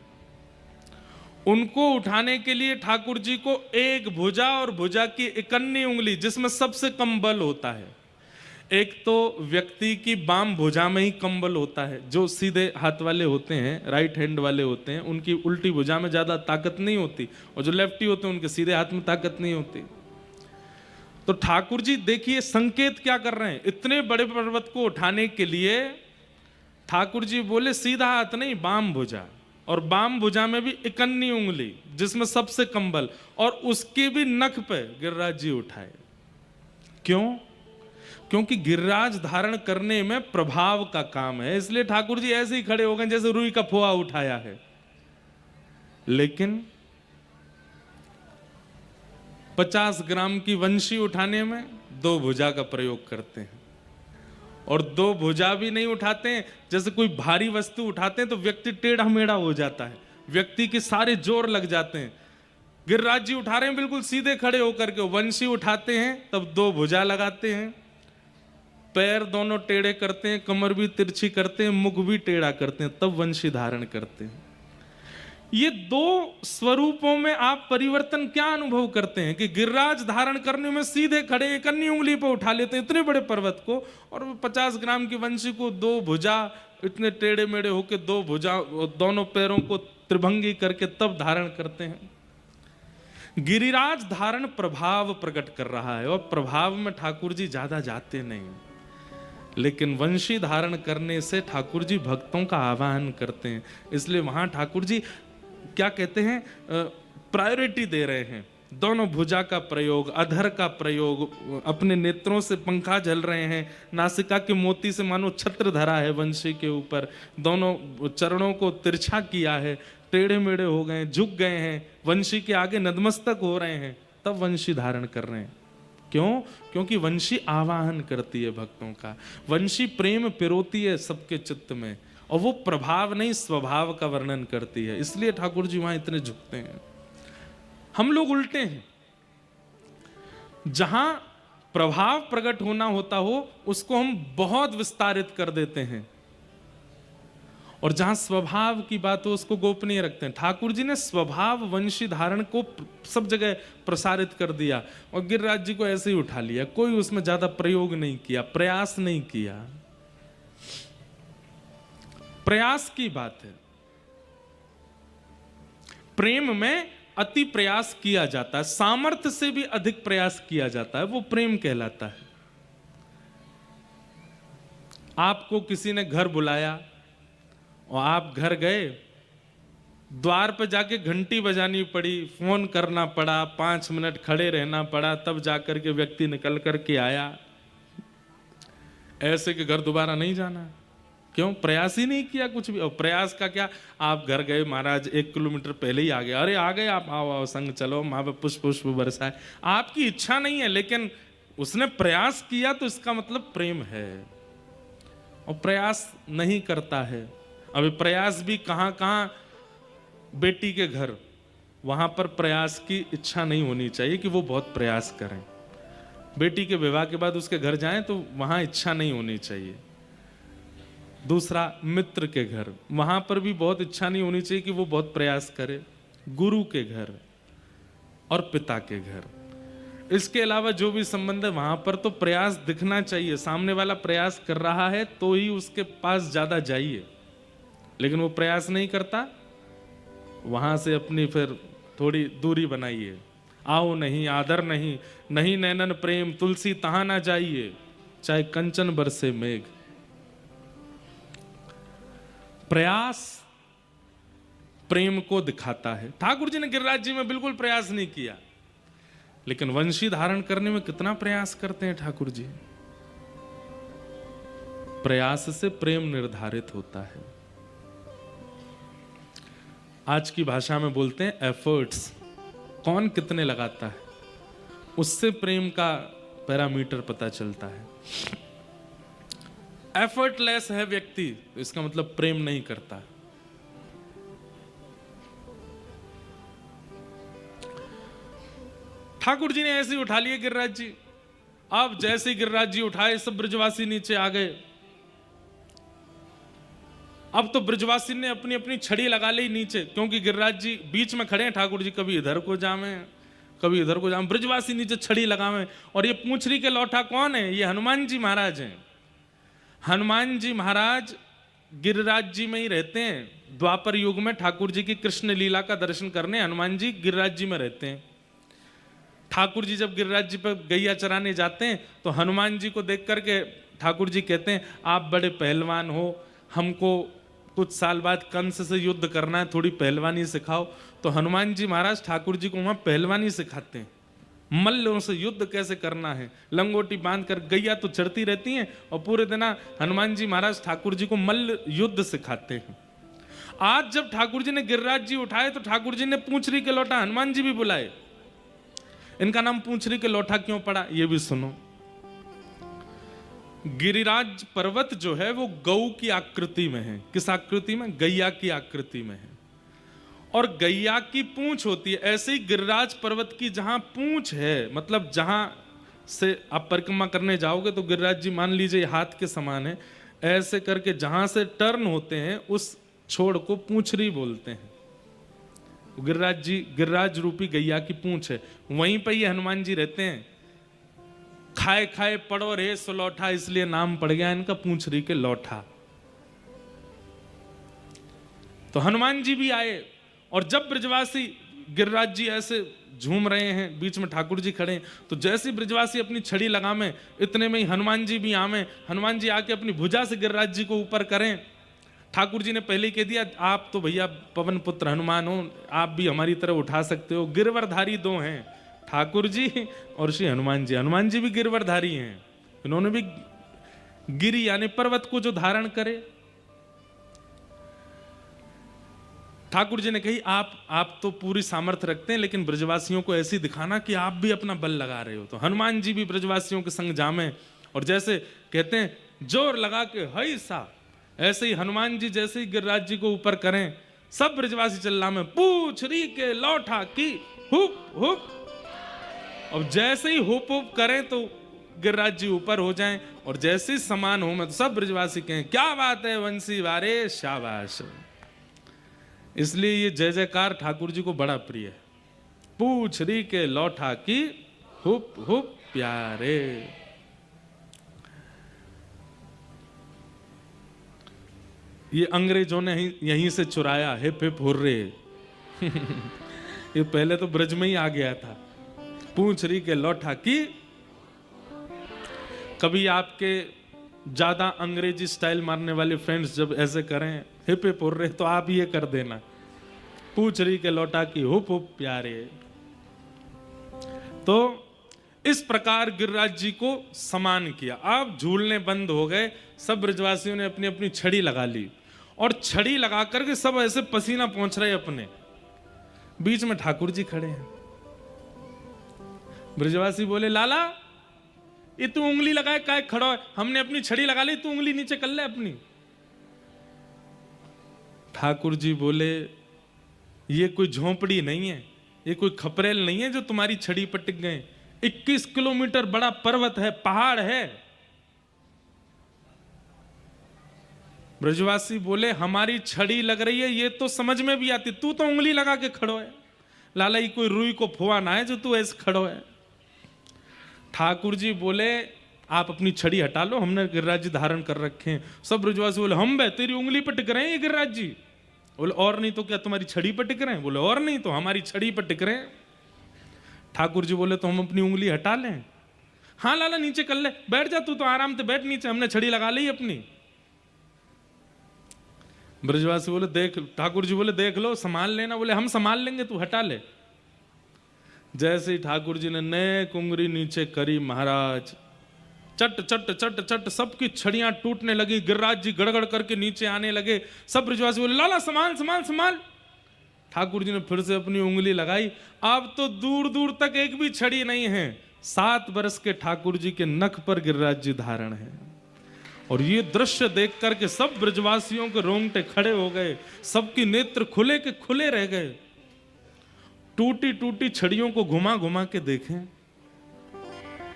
उनको उठाने के लिए ठाकुर जी को एक भुजा और भुजा की इकन्नी उंगली, जिसमें सबसे कम बल होता है। एक तो व्यक्ति की बाम भुजा में ही कम बल होता है। जो सीधे हाथ वाले होते हैं, राइट हैंड वाले होते हैं, उनकी उल्टी भुजा में ज्यादा ताकत नहीं होती, और जो लेफ्टी होते हैं उनके सीधे हाथ में ताकत नहीं होती। तो ठाकुर जी देखिए संकेत क्या कर रहे हैं। इतने बड़े पर्वत को उठाने के लिए ठाकुर जी बोले सीधा हाथ नहीं, बाम भुजा, और बाम भुजा में भी इकन्नी उंगली जिसमें सबसे कम बल, और उसके भी नख पे गिरिराज जी उठाए। क्यों? क्योंकि गिरिराज धारण करने में प्रभाव का काम है, इसलिए ठाकुर जी ऐसे ही खड़े हो गए जैसे रुई का फोआ उठाया है। लेकिन 50 ग्राम की वंशी उठाने में, दो भुजा का प्रयोग करते हैं। और दो भुजा भी नहीं उठाते हैं, जैसे कोई भारी वस्तु उठाते हैं तो व्यक्ति टेढ़ा मेढ़ा हो जाता है, व्यक्ति के सारे जोर लग जाते हैं। गिरिराज जी उठा रहे हैं बिल्कुल सीधे खड़े होकर के, वंशी उठाते हैं तब दो भुजा लगाते हैं, पैर दोनों टेढ़े करते हैं, कमर भी तिरछी करते हैं, मुख भी टेढ़ा करते हैं, तब वंशी धारण करते हैं। ये दो स्वरूपों में आप परिवर्तन क्या अनुभव करते हैं कि गिरिराज धारण करने में सीधे खड़े एक अन्य उंगली पर उठा लेते हैं इतने बड़े पर्वत को, और 50 ग्राम की वंशी को दो भुजा इतने टेढ़े मेढ़े होके दो भुजा दोनों पैरों को त्रिभंगी करके तब धारण करते हैं। गिरिराज धारण प्रभाव प्रकट कर रहा है, और प्रभाव में ठाकुर जी ज्यादा जाते नहीं, लेकिन वंशी धारण करने से ठाकुर जी भक्तों का आह्वान करते हैं। इसलिए वहां ठाकुर जी क्या कहते हैं, प्रायोरिटी दे रहे हैं। दोनों भुजा का प्रयोग, अधर का प्रयोग, अपने नेत्रों से पंखा झल रहे हैं, नासिका के मोती से मानो छत्र धरा है वंशी के ऊपर, दोनों चरणों को तिरछा किया है, टेढ़े मेढ़े हो गए, झुक गए हैं, वंशी के आगे नतमस्तक हो रहे हैं, तब वंशी धारण कर रहे हैं। क्यों? क्योंकि वंशी आवाहन करती है भक्तों का, वंशी प्रेम पिरोती है सबके चित्त में, और वो प्रभाव नहीं स्वभाव का वर्णन करती है, इसलिए ठाकुर जी वहां इतने झुकते हैं। हम लोग उल्टे हैं, जहां प्रभाव प्रकट होना होता हो उसको हम बहुत विस्तारित कर देते हैं, और जहां स्वभाव की बात हो उसको गोपनीय रखते हैं। ठाकुर जी ने स्वभाव वंशी धारण को सब जगह प्रसारित कर दिया, और गिरिराज जी को ऐसे ही उठा लिया, कोई उसमें ज्यादा प्रयोग नहीं किया, प्रयास नहीं किया। प्रयास की बात है, प्रेम में अति प्रयास किया जाता है, सामर्थ्य से भी अधिक प्रयास किया जाता है, वो प्रेम कहलाता है। आपको किसी ने घर बुलाया और आप घर गए, द्वार पर जाके घंटी बजानी पड़ी, फोन करना पड़ा, 5 मिनट खड़े रहना पड़ा, तब जाकर के व्यक्ति निकल करके आया। ऐसे के घर दोबारा नहीं जाना। क्यों? प्रयास ही नहीं किया कुछ भी। और प्रयास का क्या, आप घर गए महाराज 1 किलोमीटर पहले ही आ गए, अरे आ गए आप, आओ आओ संग चलो, माँ बाप पुष्प पुष्प बरसाए। आपकी इच्छा नहीं है लेकिन उसने प्रयास किया, तो इसका मतलब प्रेम है। और प्रयास नहीं करता है, अभी प्रयास भी कहां कहां, बेटी के घर, वहां पर प्रयास की इच्छा नहीं होनी चाहिए कि वो बहुत प्रयास करें। बेटी के विवाह के बाद उसके घर जाएं तो वहां इच्छा नहीं होनी चाहिए। दूसरा, मित्र के घर, वहां पर भी बहुत इच्छा नहीं होनी चाहिए कि वो बहुत प्रयास करे। गुरु के घर और पिता के घर, इसके अलावा जो भी संबंध है वहां पर तो प्रयास दिखना चाहिए। सामने वाला प्रयास कर रहा है तो ही उसके पास ज्यादा जाइए, लेकिन वो प्रयास नहीं करता, वहां से अपनी फिर थोड़ी दूरी बनाइए। आओ नहीं, आदर नहीं, नहीं नैनन प्रेम, तुलसी तहां ना जाइए, चाहे कंचन बरसे मेघ। प्रयास प्रेम को दिखाता है। ठाकुर जी ने गिरिराज जी में बिल्कुल प्रयास नहीं किया, लेकिन वंशी धारण करने में कितना प्रयास करते हैं ठाकुर जी। प्रयास से प्रेम निर्धारित होता है। आज की भाषा में बोलते हैं एफर्ट्स, कौन कितने लगाता है, उससे प्रेम का पैरामीटर पता चलता है। एफर्टलेस है व्यक्ति, तो इसका मतलब प्रेम नहीं करता। ठाकुर जी ने ऐसे ही उठा लिए गिरिराज जी। अब जैसे गिरिराज जी उठाए, सब ब्रजवासी नीचे आ गए। अब तो ब्रजवासी ने अपनी अपनी छड़ी लगा ली नीचे, क्योंकि गिरिराज जी बीच में खड़े हैं, ठाकुर जी कभी इधर को जावे कभी इधर को जावे, ब्रजवासी नीचे छड़ी लगावे। और ये पूंछरी के लौठा कौन है? ये हनुमान जी महाराज हैं। हनुमान जी महाराज गिरिराज जी में ही रहते हैं। द्वापर युग में ठाकुर जी की कृष्ण लीला का दर्शन करने हनुमान जी गिरिराज जी में रहते हैं। ठाकुर जी जब गिरिराज जी पर गैया चराने जाते हैं तो हनुमान जी को देख करके ठाकुर जी कहते हैं, आप बड़े पहलवान हो, हमको कुछ साल बाद कंस से युद्ध करना है, थोड़ी पहलवानी सिखाओ। तो हनुमान जी महाराज ठाकुर जी को वहां पहलवानी सिखाते हैं, मल्लों से युद्ध कैसे करना है। लंगोटी बांध कर गैया तो चढ़ती रहती हैं, और पूरे दिन हनुमान जी महाराज ठाकुर जी को मल्ल युद्ध सिखाते हैं। आज जब ठाकुर जी ने गिरिराज जी उठाए तो ठाकुर जी ने पूंछरी के लौटा हनुमान जी भी बुलाए। इनका नाम पूंछरी के लौठा क्यों पड़ा, ये भी सुनो। गिरिराज पर्वत जो है वो गौ की आकृति में है। किस आकृति में? गैया की आकृति में है। और गैया की पूंछ होती है। ऐसे ही गिरिराज पर्वत की जहां पूंछ है, मतलब जहां से आप परिक्रमा करने जाओगे तो गिरिराज जी मान लीजिए हाथ के समान है, ऐसे करके जहां से टर्न होते हैं उस छोड़ को पूंछरी बोलते हैं। गिरिराज जी, गिरिराज रूपी गैया की पूंछ है, वहीं पर ये हनुमान जी रहते हैं। खाए खाए पड़ो रे सुलौठा, इसलिए नाम पड़ गया इनका पूंछरी के लौठा। तो हनुमान जी भी आए, और जब ब्रजवासी गिरिराज जी ऐसे झूम रहे हैं, बीच में ठाकुर जी खड़े हैं, तो जैसे ब्रजवासी अपनी छड़ी लगावे, इतने में ही हनुमान जी भी आवे। हनुमान जी आके अपनी भुजा से गिरिराज जी को ऊपर करें। ठाकुर जी ने पहले ही कह दिया, आप तो भैया पवन पुत्र हनुमान हो, आप भी हमारी तरह उठा सकते हो। गिरवरधारी दो हैं, ठाकुर जी और श्री हनुमान जी। हनुमान जी भी गिरवरधारी हैं, इन्होंने भी गिरी यानी पर्वत को जो धारण करे। ठाकुर जी ने कही, आप तो पूरी सामर्थ्य रखते हैं, लेकिन ब्रजवासियों को ऐसी दिखाना कि आप भी अपना बल लगा रहे हो। तो हनुमान जी भी ब्रजवासियों के संग जामे, और जैसे कहते हैं जोर लगा के हई सा, ऐसे ही हनुमान जी जैसे ही गिरिराज जी को ऊपर करें, सब ब्रजवासी चिल्ला में पूंछरी के लौठा की हुप हुप। अब जैसे ही हुप हुप करें तो गिरिराज जी ऊपर हो जाएं, और जैसे ही समान हो में तो सब ब्रजवासी कहें, क्या बात है वंशी वारे, शाबाश। इसलिए ये जय जयकार ठाकुर जी को बड़ा प्रिय है। पूंछरी के लौठा की हुप हुप प्यारे। ये अंग्रेजों ने यहीं से चुराया, हिप हिप हुर्रे। ये पहले तो ब्रज में ही आ गया था। पूंछरी के लौठा की। कभी आपके ज्यादा अंग्रेजी स्टाइल मारने वाले फ्रेंड्स जब ऐसे करें हिप हिप हुर्रे, तो आप ये कर देना, पूंछरी के लौटा की हुप हुप प्यारे। तो इस प्रकार गिरिराज जी को समान किया। अब झूलने बंद हो गए, सब ब्रजवासियों ने अपनी अपनी छड़ी लगा ली, और छड़ी लगा करके सब ऐसे पसीना पहुंच रहे अपने। बीच में ठाकुर जी खड़े हैं। ब्रजवासी बोले, लाला ये तू उंगली लगाए काय खड़ा है? हमने अपनी छड़ी लगा ली, तू उंगली नीचे कर ले अपनी। ठाकुर जी बोले, ये कोई झोंपड़ी नहीं है, ये कोई खपरेल नहीं है जो तुम्हारी छड़ी पर टिक गए। 21 किलोमीटर बड़ा पर्वत है, पहाड़ है। ब्रजवासी बोले, हमारी छड़ी लग रही है ये तो समझ में भी आती, तू तो उंगली लगा के खड़ो है। लाला ये कोई रुई को फुआ ना है जो तू ऐसे खड़ो है। ठाकुर जी बोले, आप अपनी छड़ी हटा लो, हमने गिरिराज जी धारण कर रखे हैं। सब ब्रजवासी बोले, हम बे तेरी उंगली पर टिक रहे हैं ये गिरिराज जी। बोले, और नहीं तो क्या तुम्हारी छड़ी पर टिक रहे हैं? बोले, और नहीं तो हमारी छड़ी पर टिक रहे हैं। ठाकुर जी बोले, तो हम अपनी उंगली हटा लें? हाँ लाला नीचे कर ले, बैठ जा, तू तो आराम से बैठ नीचे, हमने छड़ी लगा ली अपनी। ब्रजवासी बोले, देख, ठाकुर जी बोले, देख लो, संभाल लेना। बोले, हम संभाल लेंगे, तू हटा ले। जैसे ही ठाकुर जी ने नेक उंगली नीचे करी, महाराज चट चट चट चट सबकी छड़ियां टूटने लगी। गिरिराज जी गड़गड़ करके नीचे आने लगे। सब ब्रजवासी बोले, लाला संभाल संभाल संभाल। ठाकुर जी ने फिर से अपनी उंगली लगाई। अब तो दूर दूर तक एक भी छड़ी नहीं है। 7 वर्ष के ठाकुर जी के नख पर गिरिराज जी धारण है। और ये दृश्य देख करके सब ब्रजवासियों के रोंगटे खड़े हो गए, सबकी नेत्र खुले के खुले रह गए। टूटी टूटी छड़ियों को घुमा घुमा के देखें,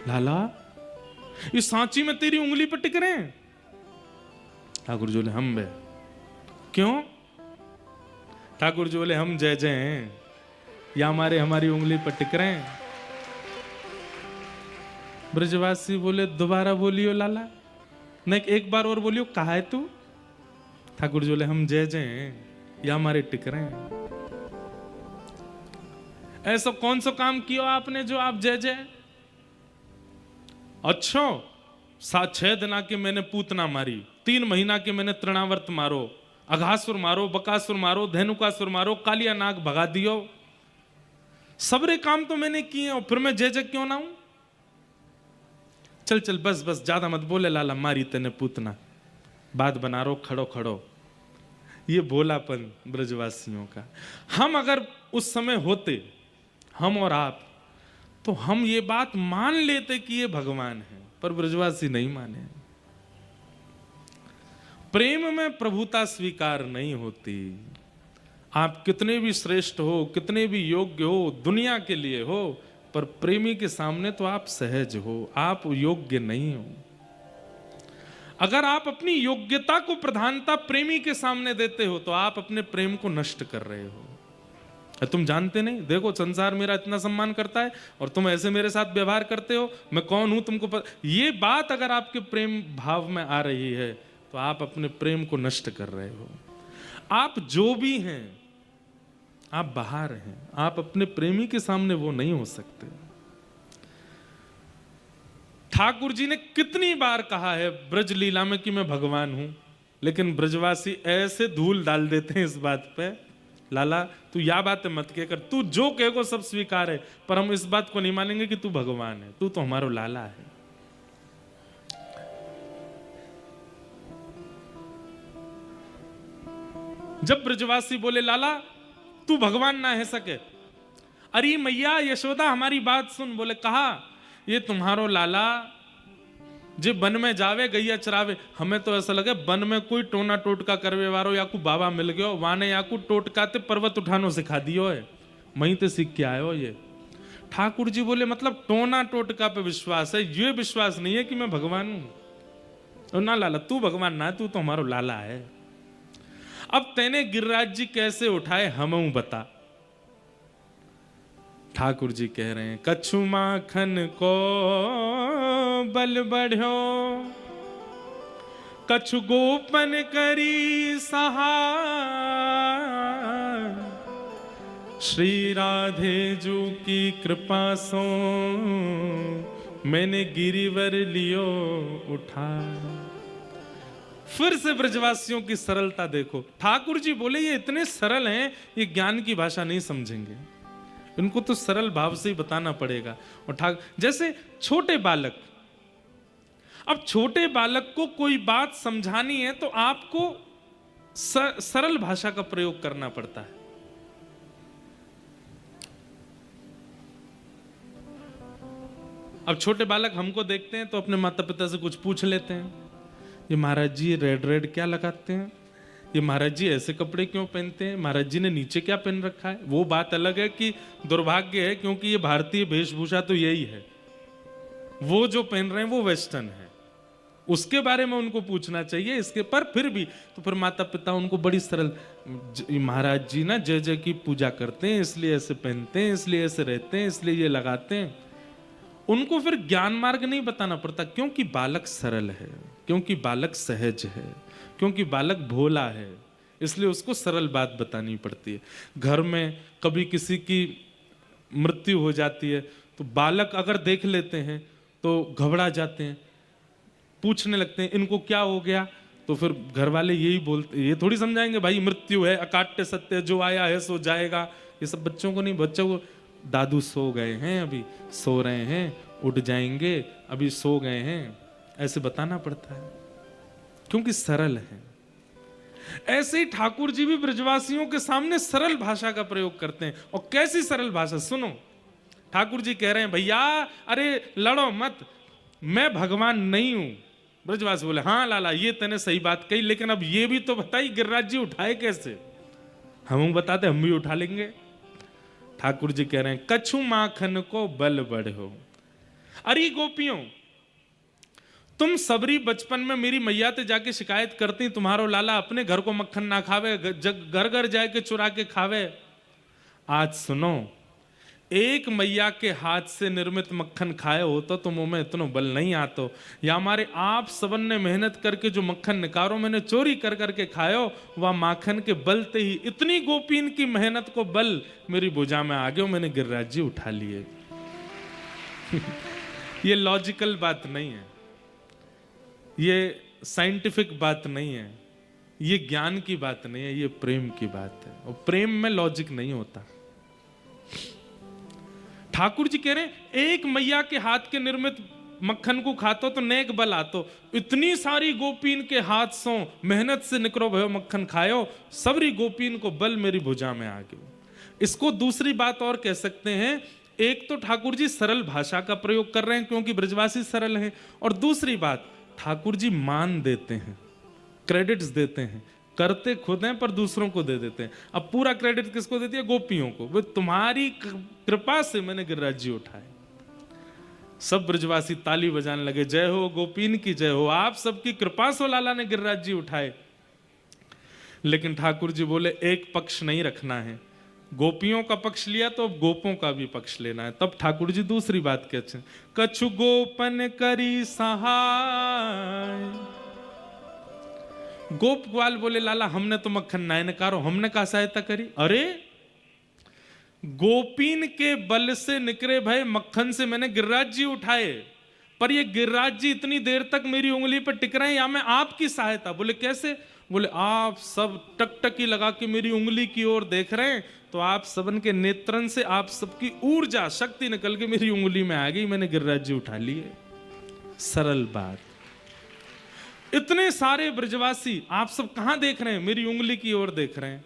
लाला ये सांची में तेरी उंगली पर टिक रहे हैं? ठाकुर जी बोले, हम बे। क्यों? ठाकुर जी बोले, हम जय जय हैं, या हमारी उंगली पर टिक रहे हैं। ब्रजवासी बोले, दोबारा बोलियो लाला। नहीं, एक बार और बोलियो, कहा है तू? ठाकुर जी बोले, हम जय जय हैं, या हमारे टिक रहे हैं। ऐसा कौन सा काम किया आपने जो आप जय जय? अच्छा, 6 दिन के मैंने पूतना मारी, 3 महीना के मैंने तृणावर्त मारो, अघासुर मारो, बकासुर मारो, धेनुकासुर मारो, कालिया नाग भगा दियो। सबरे काम तो मैंने किए, और फिर मैं जय जय क्यों ना हूं? चल चल बस बस, ज्यादा मत बोले लाला, मारी तेने पूतना, बात बना रो, खड़ो खड़ो। ये भोलापन ब्रजवासियों का। हम अगर उस समय होते, हम और आप, तो हम ये बात मान लेते कि ये भगवान है, पर ब्रजवासी नहीं माने। प्रेम में प्रभुता स्वीकार नहीं होती। आप कितने भी श्रेष्ठ हो, कितने भी योग्य हो, दुनिया के लिए हो, पर प्रेमी के सामने तो आप सहज हो, आप योग्य नहीं हो। अगर आप अपनी योग्यता को प्रधानता प्रेमी के सामने देते हो तो आप अपने प्रेम को नष्ट कर रहे हो। तुम जानते नहीं, देखो संसार मेरा इतना सम्मान करता है और तुम ऐसे मेरे साथ व्यवहार करते हो, मैं कौन हूं तुमको ये बात अगर आपके प्रेम भाव में आ रही है तो आप अपने प्रेम को नष्ट कर रहे हो। आप जो भी हैं, आप बाहर हैं, आप अपने प्रेमी के सामने वो नहीं हो सकते। ठाकुर जी ने कितनी बार कहा है ब्रज लीला में कि मैं भगवान हूं, लेकिन ब्रजवासी ऐसे धूल डाल देते हैं इस बात पे, लाला तू या बात मत कह कर, तू जो कहेगो सब स्वीकार है, पर हम इस बात को नहीं मानेंगे कि तू भगवान है, तू तो हमारा लाला है। जब ब्रजवासी बोले लाला तू भगवान ना है सके, अरे मैया यशोदा हमारी बात सुन, बोले कहा ये तुम्हारो लाला जे बन में जावे गैया चरावे, हमें तो ऐसा लगे बन में कोई टोना टोटका करवे वारो या को बाबा मिल गयो, वाने या को टोटकाते पर्वत उठानो सिखा दियो है, वहीं ते सीख के आयो ये। ठाकुर जी बोले मतलब टोना टोटका पे विश्वास है, ये विश्वास नहीं है कि मैं भगवान हूं। ना लाला तू भगवान ना, तू तो हमारो लाला है। अब तेने गिरिराज जी कैसे उठाए हमऊ बता। ठाकुर जी कह रहे हैं कछु माखन को बल बढ़ो, कछु गोपन करी सहाय, श्री राधे जू की कृपा सो मैंने गिरिवर लियो उठा। फिर से ब्रजवासियों की सरलता देखो। ठाकुर जी बोले ये इतने सरल हैं, ये ज्ञान की भाषा नहीं समझेंगे, इनको तो सरल भाव से ही बताना पड़ेगा। और जैसे छोटे बालक, अब छोटे बालक को कोई बात समझानी है तो आपको सरल भाषा का प्रयोग करना पड़ता है। अब छोटे बालक हमको देखते हैं तो अपने माता पिता से कुछ पूछ लेते हैं, ये महाराज जी रेड रेड क्या लगाते हैं, ये महाराज जी ऐसे कपड़े क्यों पहनते हैं, महाराज जी ने नीचे क्या पहन रखा है। वो बात अलग है कि दुर्भाग्य है, क्योंकि ये भारतीय वेशभूषा तो यही है, वो जो पहन रहे हैं वो वेस्टर्न है, उसके बारे में उनको पूछना चाहिए। इसके पर फिर भी तो फिर माता पिता उनको बड़ी सरल, महाराज जी ना जय जय की पूजा करते हैं इसलिए ऐसे पहनते हैं, इसलिए ऐसे रहते हैं, इसलिए ये लगाते हैं। उनको फिर ज्ञान मार्ग नहीं बताना पड़ता, क्योंकि बालक सरल है, क्योंकि बालक सहज है, क्योंकि बालक भोला है, इसलिए उसको सरल बात बतानी पड़ती है। घर में कभी किसी की मृत्यु हो जाती है तो बालक अगर देख लेते हैं तो घबरा जाते हैं, पूछने लगते हैं इनको क्या हो गया, तो फिर घर वाले यही बोलते, ये थोड़ी समझाएंगे भाई मृत्यु है, अकाट्य सत्य, जो आया है सो जाएगा। ये सब बच्चों को नहीं, बच्चों को दादू सो गए हैं, अभी सो रहे हैं, उठ जाएंगे, अभी सो गए हैं, ऐसे बताना पड़ता है, क्योंकि सरल है। ऐसे ही ठाकुर जी भी ब्रजवासियों के सामने सरल भाषा का प्रयोग करते हैं। और कैसी सरल भाषा सुनो, ठाकुर जी कह रहे हैं भैया अरे लड़ो मत, मैं भगवान नहीं हूं। ब्रजवासी बोले हाँ लाला ये तूने सही बात कही, लेकिन अब ये भी तो बताई गिरिराज जी उठाए कैसे। हम बताते हम भी उठा लेंगे। ठाकुर जी कह रहे हैं कछु माखन को बल बढ़ो। अरे गोपियों, तुम सबरी बचपन में मेरी मैया ते जाके शिकायत करती तुम्हारो लाला अपने घर को मक्खन ना खावे, घर घर जाके चुरा के खावे। आज सुनो, एक मैया के हाथ से निर्मित मक्खन खाए हो तो मुंह में इतना बल नहीं आतो, या हमारे आप सबन ने मेहनत करके जो मक्खन निकारो मैंने चोरी कर करके खायो, वह माखन के बलते ही इतनी गोपीन की मेहनत को बल मेरी भुजा में आ गयो, मैंने गिरिराज जी उठा लिए। ये लॉजिकल बात नहीं है, ये साइंटिफिक बात नहीं है, ये ज्ञान की बात नहीं है, ये प्रेम की बात है। और प्रेम में लॉजिक नहीं होता। ठाकुर जी कह रहे हैं एक मैया के हाथ के निर्मित मक्खन को खातो तो नेक बल आतो, इतनी सारी गोपीन के हाथ सो मेहनत से निकरो भयो मक्खन खायो, सबरी गोपीन को बल मेरी भुजा में आ गयो। इसको दूसरी बात और कह सकते हैं, एक तो ठाकुर जी सरल भाषा का प्रयोग कर रहे हैं क्योंकि ब्रजवासी सरल हैं, और दूसरी बात ठाकुर जी मान देते हैं। क्रेडिट्स देते हैं, करते खुद हैं पर दूसरों को दे देते हैं। अब पूरा क्रेडिट किसको देती है? गोपियों को। वो तुम्हारी कृपा से मैंने गिरिराज जी उठाए। सब ब्रजवासी ताली बजाने लगे, जय हो गोपीन की जय हो, आप सबकी कृपा से लाला ने गिरिराज जी उठाए। लेकिन ठाकुर जी बोले एक पक्ष नहीं रखना है, गोपियों का पक्ष लिया तो अब गोपों का भी पक्ष लेना है। तब ठाकुर जी दूसरी बात कहते हैं, कछु गोपन करी सहाय। गोप ग्वाल बोले लाला हमने तो मक्खन नायनकारो, हमने कहा सहायता करी? अरे गोपीन के बल से निकरे भय मक्खन से मैंने गिरिराज जी उठाए, पर ये गिरिराज जी इतनी देर तक मेरी उंगली पर टिक रहे हैं या मैं आपकी सहायता? बोले कैसे? बोले आप सब टकटकी लगा के मेरी उंगली की ओर देख रहे हैं, तो आप सबन के नेत्रन से आप सबकी ऊर्जा शक्ति निकल के मेरी उंगली में आ गई, मैंने गिरिराज जी उठा लिए। सरल बात। इतने सारे ब्रजवासी आप सब कहां देख रहे हैं? मेरी उंगली की ओर देख रहे हैं।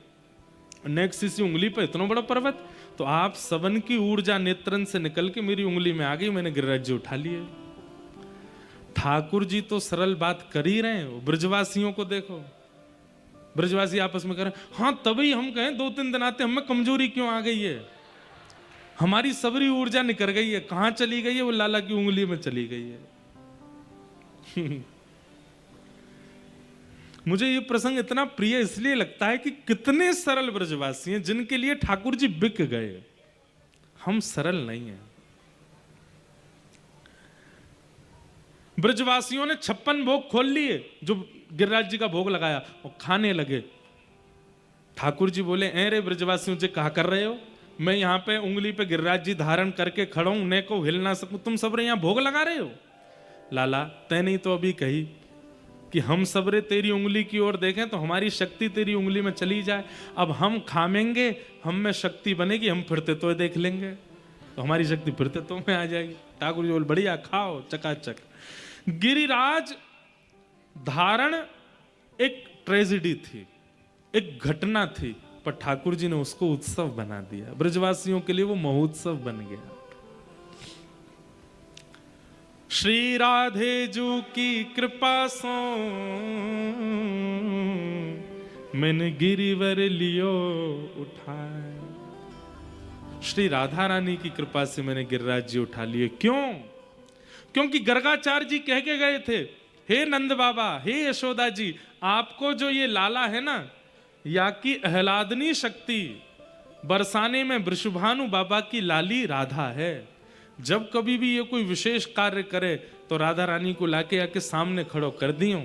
नेक्स्ट इसी उंगली पर इतना बड़ा पर्वत, तो आप सबन की ऊर्जा नेत्रन से निकल के मेरी उंगली में आ गई, मैंने गिरिराज जी उठा लिए। ठाकुर जी तो सरल बात कर ही रहे हैं, ब्रजवासियों को देखो, ब्रजवासी आपस में कह रहे हैं हाँ तभी हम कहें 2-3 दिन आते, हमें कमजोरी क्यों आ गई है? हमारी सबरी ऊर्जा निकल गई है, कहां चली गई है? वो लाला की उंगली में चली गई है। मुझे ये प्रसंग इतना प्रिय इसलिए लगता है कि कितने सरल ब्रजवासी हैं जिनके लिए ठाकुर जी बिक गए। हम सरल नहीं हैं। ब्रजवासियों ने 56 भोग खोल लिए, जो गिरिराज जी का भोग लगाया और खाने लगे। ठाकुर जी बोले ए रे ब्रजवासियों से कहा कर रहे हो? मैं यहां पे उंगली पे गिरिराज जी धारण करके खड़ा हूं, ने को हिल ना सकूं, तुम सब यहां भोग लगा रहे हो? लाला तैने तो अभी कही कि हम सबरे तेरी उंगली की ओर देखें तो हमारी शक्ति तेरी उंगली में चली जाए। अब हम खामेंगे, हम में शक्ति बनेगी, हम फिरते तो देख लेंगे, तो हमारी शक्ति फिरते तो में आ जाएगी। ठाकुर जी बोले बढ़िया, खाओ चकाचक। गिरिराज धारण एक ट्रेजेडी थी, एक घटना थी, पर ठाकुर जी ने उसको उत्सव बना दिया। ब्रजवासियों के लिए वो महोत्सव बन गया। श्री राधे जू की कृपा सो मैंने गिरिवर लियो उठाए। श्री राधा रानी की कृपा से मैंने गिरिराज जी उठा लिए। क्यों? क्योंकि गर्गाचार्य जी कह के गए थे, हे नंद बाबा, हे यशोदा जी, आपको जो ये लाला है ना, या की आह्लादनी शक्ति बरसाने में वृषभानु बाबा की लाली राधा है। जब कभी भी ये कोई विशेष कार्य करे तो राधा रानी को लाके आके सामने खड़ो कर दियो।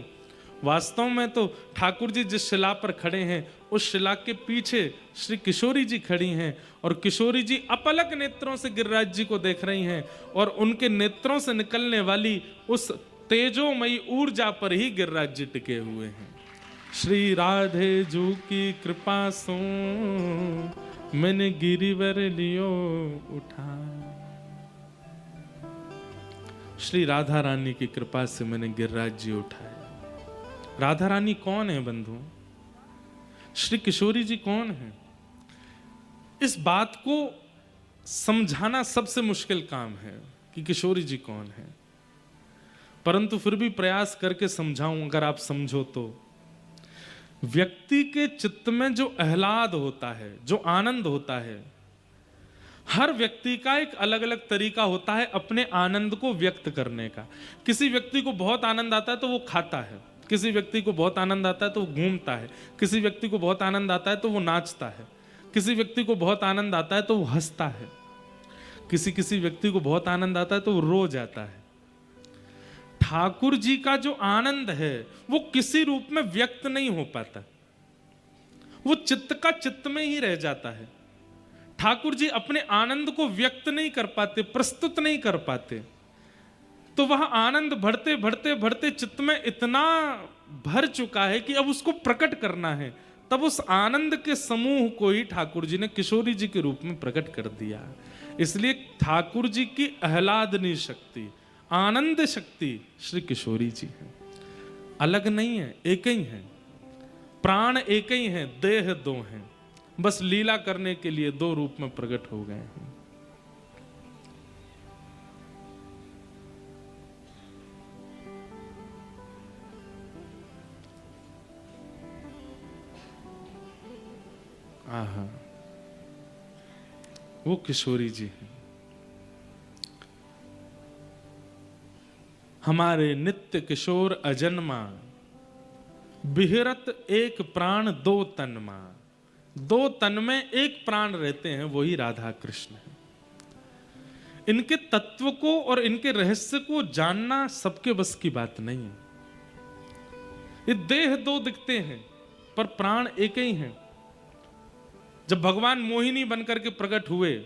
वास्तव में तो ठाकुर जी जिस शिला पर खड़े हैं उस शिला के पीछे श्री किशोरी जी खड़ी हैं, और किशोरी जी अपलक नेत्रों से गिरिराज जी को देख रही हैं, और उनके नेत्रों से निकलने वाली उस तेजोमयी ऊर्जा पर ही गिरिराज जी टिके हुए हैं। श्री राधे जू की कृपा सो मैंने गिरिवर लियो उठा। श्री राधा रानी की कृपा से मैंने गिरिराज जी उठाए। राधा रानी कौन है बंधु? श्री किशोरी जी कौन है? इस बात को समझाना सबसे मुश्किल काम है कि किशोरी जी कौन है, परंतु फिर भी प्रयास करके समझाऊं। अगर आप समझो तो व्यक्ति के चित्त में जो आह्लाद होता है, जो आनंद होता है, हर व्यक्ति का एक अलग अलग तरीका होता है अपने आनंद को व्यक्त करने का। किसी व्यक्ति को बहुत आनंद आता है तो वो खाता है, किसी व्यक्ति को बहुत आनंद आता है तो वो घूमता है, किसी व्यक्ति को बहुत आनंद आता है तो वो नाचता है, किसी व्यक्ति को बहुत आनंद आता है तो वो हंसता है, किसी व्यक्ति को बहुत आनंद आता है तो वो रो जाता है। ठाकुर जी का जो आनंद है वो किसी रूप में व्यक्त नहीं हो पाता, वो चित्त का चित्त में ही रह जाता है। ठाकुर जी अपने आनंद को व्यक्त नहीं कर पाते, प्रस्तुत नहीं कर पाते, तो वह आनंद बढ़ते बढ़ते बढ़ते चित्त में इतना भर चुका है कि अब उसको प्रकट करना है। तब उस आनंद के समूह को ही ठाकुर जी ने किशोरी जी के रूप में प्रकट कर दिया। इसलिए ठाकुर जी की आह्लादनी शक्ति, आनंद शक्ति श्री किशोरी जी है, अलग नहीं है, एक ही है। प्राण एक ही है, देह दो हैं, बस लीला करने के लिए दो रूप में प्रकट हो गए हैं। आहा, वो किशोरी जी हैं, हमारे नित्य किशोर अजन्मा, बिहरत एक प्राण दो तन मां। दो तन में एक प्राण रहते हैं, वही राधा कृष्ण है। इनके तत्व को और इनके रहस्य को जानना सबके बस की बात नहीं है। ये देह दो दिखते हैं पर प्राण एक ही हैं। जब भगवान मोहिनी बनकर के प्रकट हुए,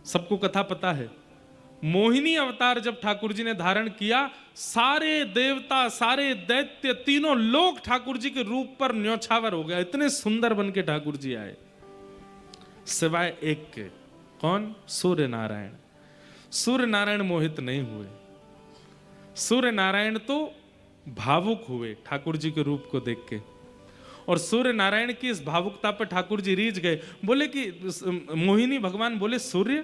सबको कथा पता है, मोहिनी अवतार जब ठाकुर जी ने धारण किया, सारे देवता, सारे दैत्य, तीनों लोग ठाकुर जी के रूप पर न्योछावर हो गया। इतने सुंदर बन के ठाकुर जी आए, सिवाय एक के। कौन? सूर्य नारायण। सूर्य नारायण मोहित नहीं हुए। सूर्य नारायण तो भावुक हुए ठाकुर जी के रूप को देख के, और सूर्य नारायण की इस भावुकता पर ठाकुर जी रीझ गए। बोले कि मोहिनी भगवान बोले, सूर्य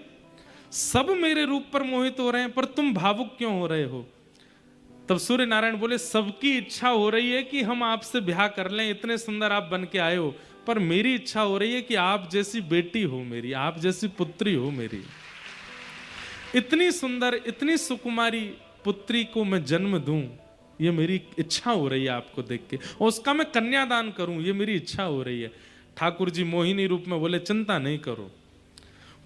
सब मेरे रूप पर मोहित हो रहे हैं, पर तुम भावुक क्यों हो रहे हो? तब सूर्य नारायण बोले, सबकी इच्छा हो रही है कि हम आपसे ब्याह कर लें, इतने सुंदर आप बन के आए हो, पर मेरी इच्छा हो रही है कि आप जैसी बेटी हो मेरी, आप जैसी पुत्री हो मेरी। इतनी सुंदर, इतनी सुकुमारी पुत्री को मैं जन्म दूं, ये मेरी इच्छा हो रही है आपको देख के, और उसका मैं कन्यादान करूं, ये मेरी इच्छा हो रही है। ठाकुर जी मोहिनी रूप में बोले, चिंता नहीं करो,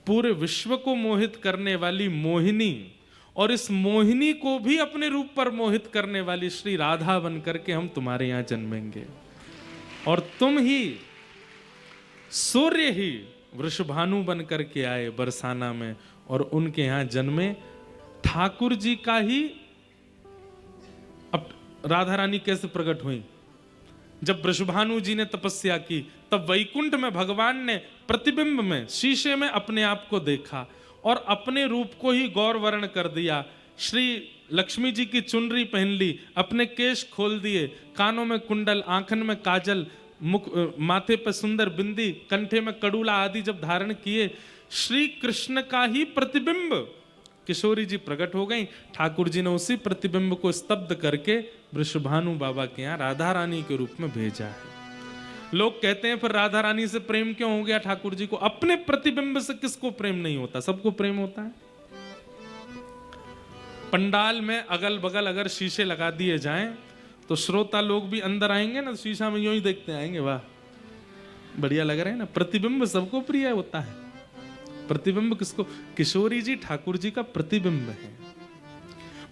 पूरे विश्व को मोहित करने वाली मोहिनी और इस मोहिनी को भी अपने रूप पर मोहित करने वाली श्री राधा बन करके हम तुम्हारे यहां जन्मेंगे, और तुम ही, सूर्य ही वृषभानु बन करके आए बरसाना में, और उनके यहां जन्मे। ठाकुर जी का ही अब राधा रानी कैसे प्रकट हुई? जब वृषभानु जी ने तपस्या की, तब वैकुंठ में भगवान ने प्रतिबिंब में, शीशे में अपने आप को देखा और अपने रूप को ही गौर वर्ण कर दिया। श्री लक्ष्मी जी की चुनरी पहन ली, अपने केश खोल दिए, कानों में कुंडल, आंखन में काजल, मुख, माथे पर सुंदर बिंदी, कंठे में कड़ूला आदि जब धारण किए, श्री कृष्ण का ही प्रतिबिंब किशोरी जी प्रकट हो गई। ठाकुर जी ने उसी प्रतिबिंब को स्तब्ध करके वृषभानु बाबा के यहाँ राधा रानी के रूप में भेजा है। लोग कहते हैं फिर राधा रानी से प्रेम क्यों हो गया ठाकुर जी को? अपने प्रतिबिंब से किसको प्रेम नहीं होता? सबको प्रेम होता है। पंडाल में अगल बगल अगर शीशे लगा दिए जाएं तो श्रोता लोग भी अंदर आएंगे ना, शीशा में यूं ही देखते आएंगे, वाह बढ़िया लग रहे हैं ना। प्रतिबिंब सबको प्रिय होता है। प्रतिबिंब किसको? किशोरी जी ठाकुर जी का प्रतिबिंब है।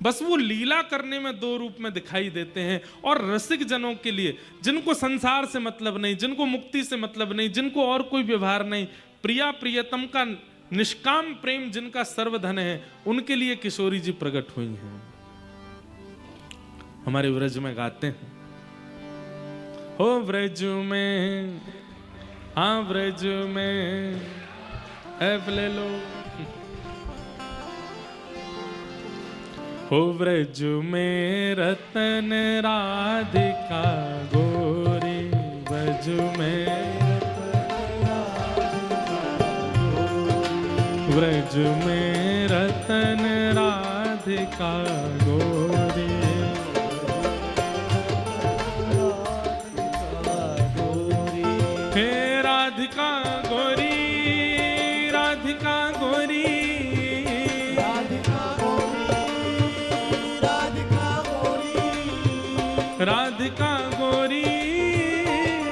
बस वो लीला करने में दो रूप में दिखाई देते हैं, और रसिक जनों के लिए, जिनको संसार से मतलब नहीं, जिनको मुक्ति से मतलब नहीं, जिनको और कोई व्यवहार नहीं, प्रिया प्रियतम का निष्काम प्रेम जिनका सर्वधन है, उनके लिए किशोरी जी प्रकट हुई हैं। हमारे व्रज में गाते हैं, हो व्रज में, हाँ व्रज में एफ ले लो, हो व्रज में रतन राधिका गोरी, व्रज में, व्रज में रतन राधिका गोरी, हे राधिका गोरी, राधिका गोरी, राधिका गोरी, राधिका गोरी,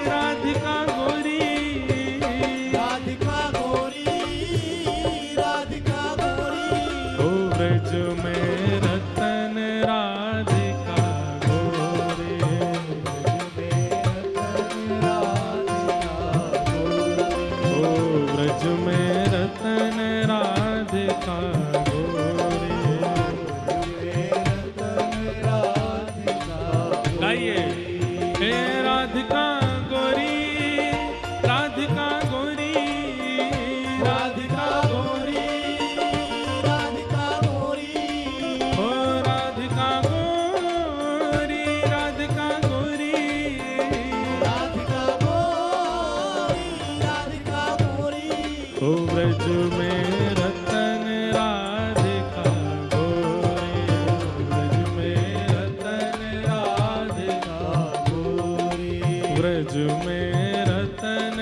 राधिका गोरी, राधिका गोरी, ओ व्रज में रतन राधिका गोरी, ओ व्रज में रतन राधिका व्रज में रतन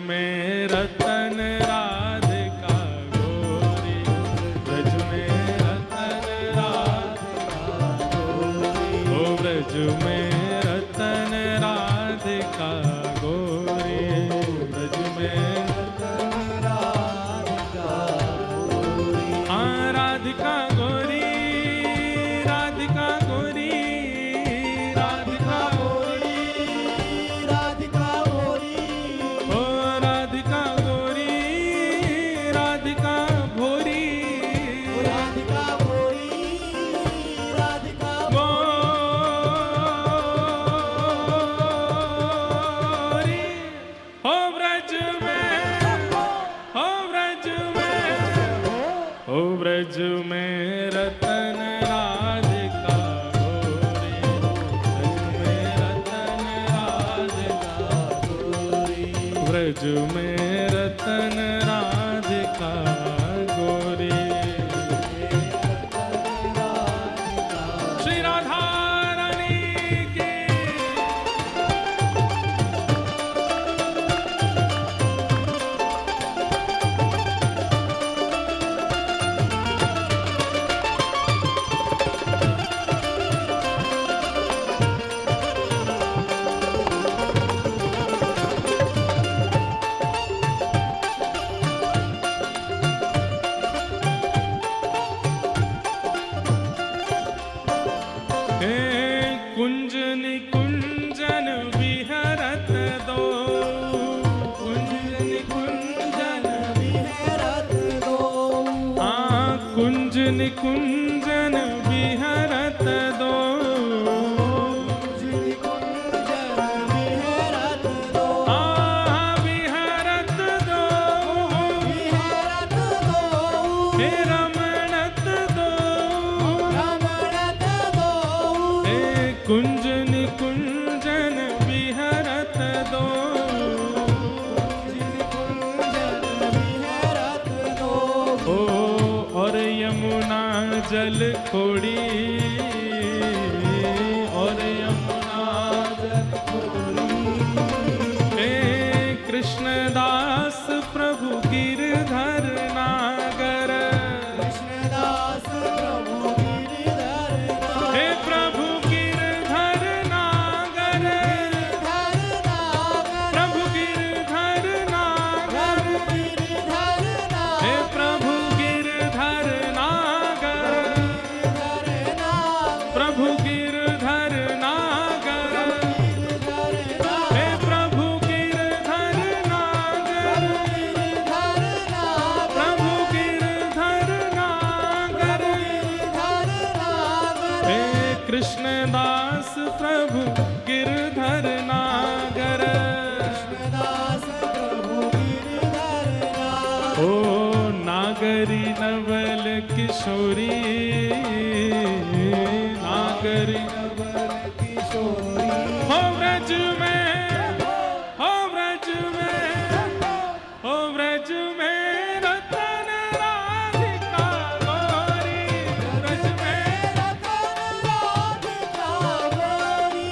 में रतन राधिका गोरी, ब्रज में रतन राधिका गोरी, ओ ब्रज में रतन राधिका गोरी, ब्रज में रतन राधिका गोरी। हाँ राधिका गोरी, राधिका गोरी, राधिका गोरी, राधिका गोरी, ओ राधिका गोरी, राधिका भोरी, राधिका गोरी, राधिका गोरी, हो ब्रज में, हो ब्रज में, हो ब्रज में रतन राधिका गोरी, ब्रज में रतन राधिका गोरी, ब्रज में रतन राधिका गोरी। श्री राधा रानी की हे कुंजन कुंजन विहरत दो, कुंजन कुंजन विहरत दो, हाँ कुंजन कुंजन विहरत दो, कुंजन कुंजन विहरत दो, हाँ विहरत दो, विहरत दो, हे रमणत दो, रमणत दो, हे कुंजन कुंजन विहरत दो, कुंजन कुंजन विहरत दो, ओ और यमुना जल खोड़ी, और यमुना जल खोड़ी, हे कृष्णदास प्रभु गिरधर नागर, कृष्णदास प्रभु गिरधर हे प्रभु गिरधर नागर, प्रभु गिरधर नागर, हे प्रभु गिरधर नागर, प्रभु गिरधर नागर, हे प्रभु गिरधर नागर, प्रभु गिरधर नागर, हे कृष्णदास प्रभु गिरधर नागर, ओ नागरी नवल किशोरी, नागरी हो ब्रज में, हो ब्रज में, हो ब्रज में रतन राधिका गोरी, ब्रज में,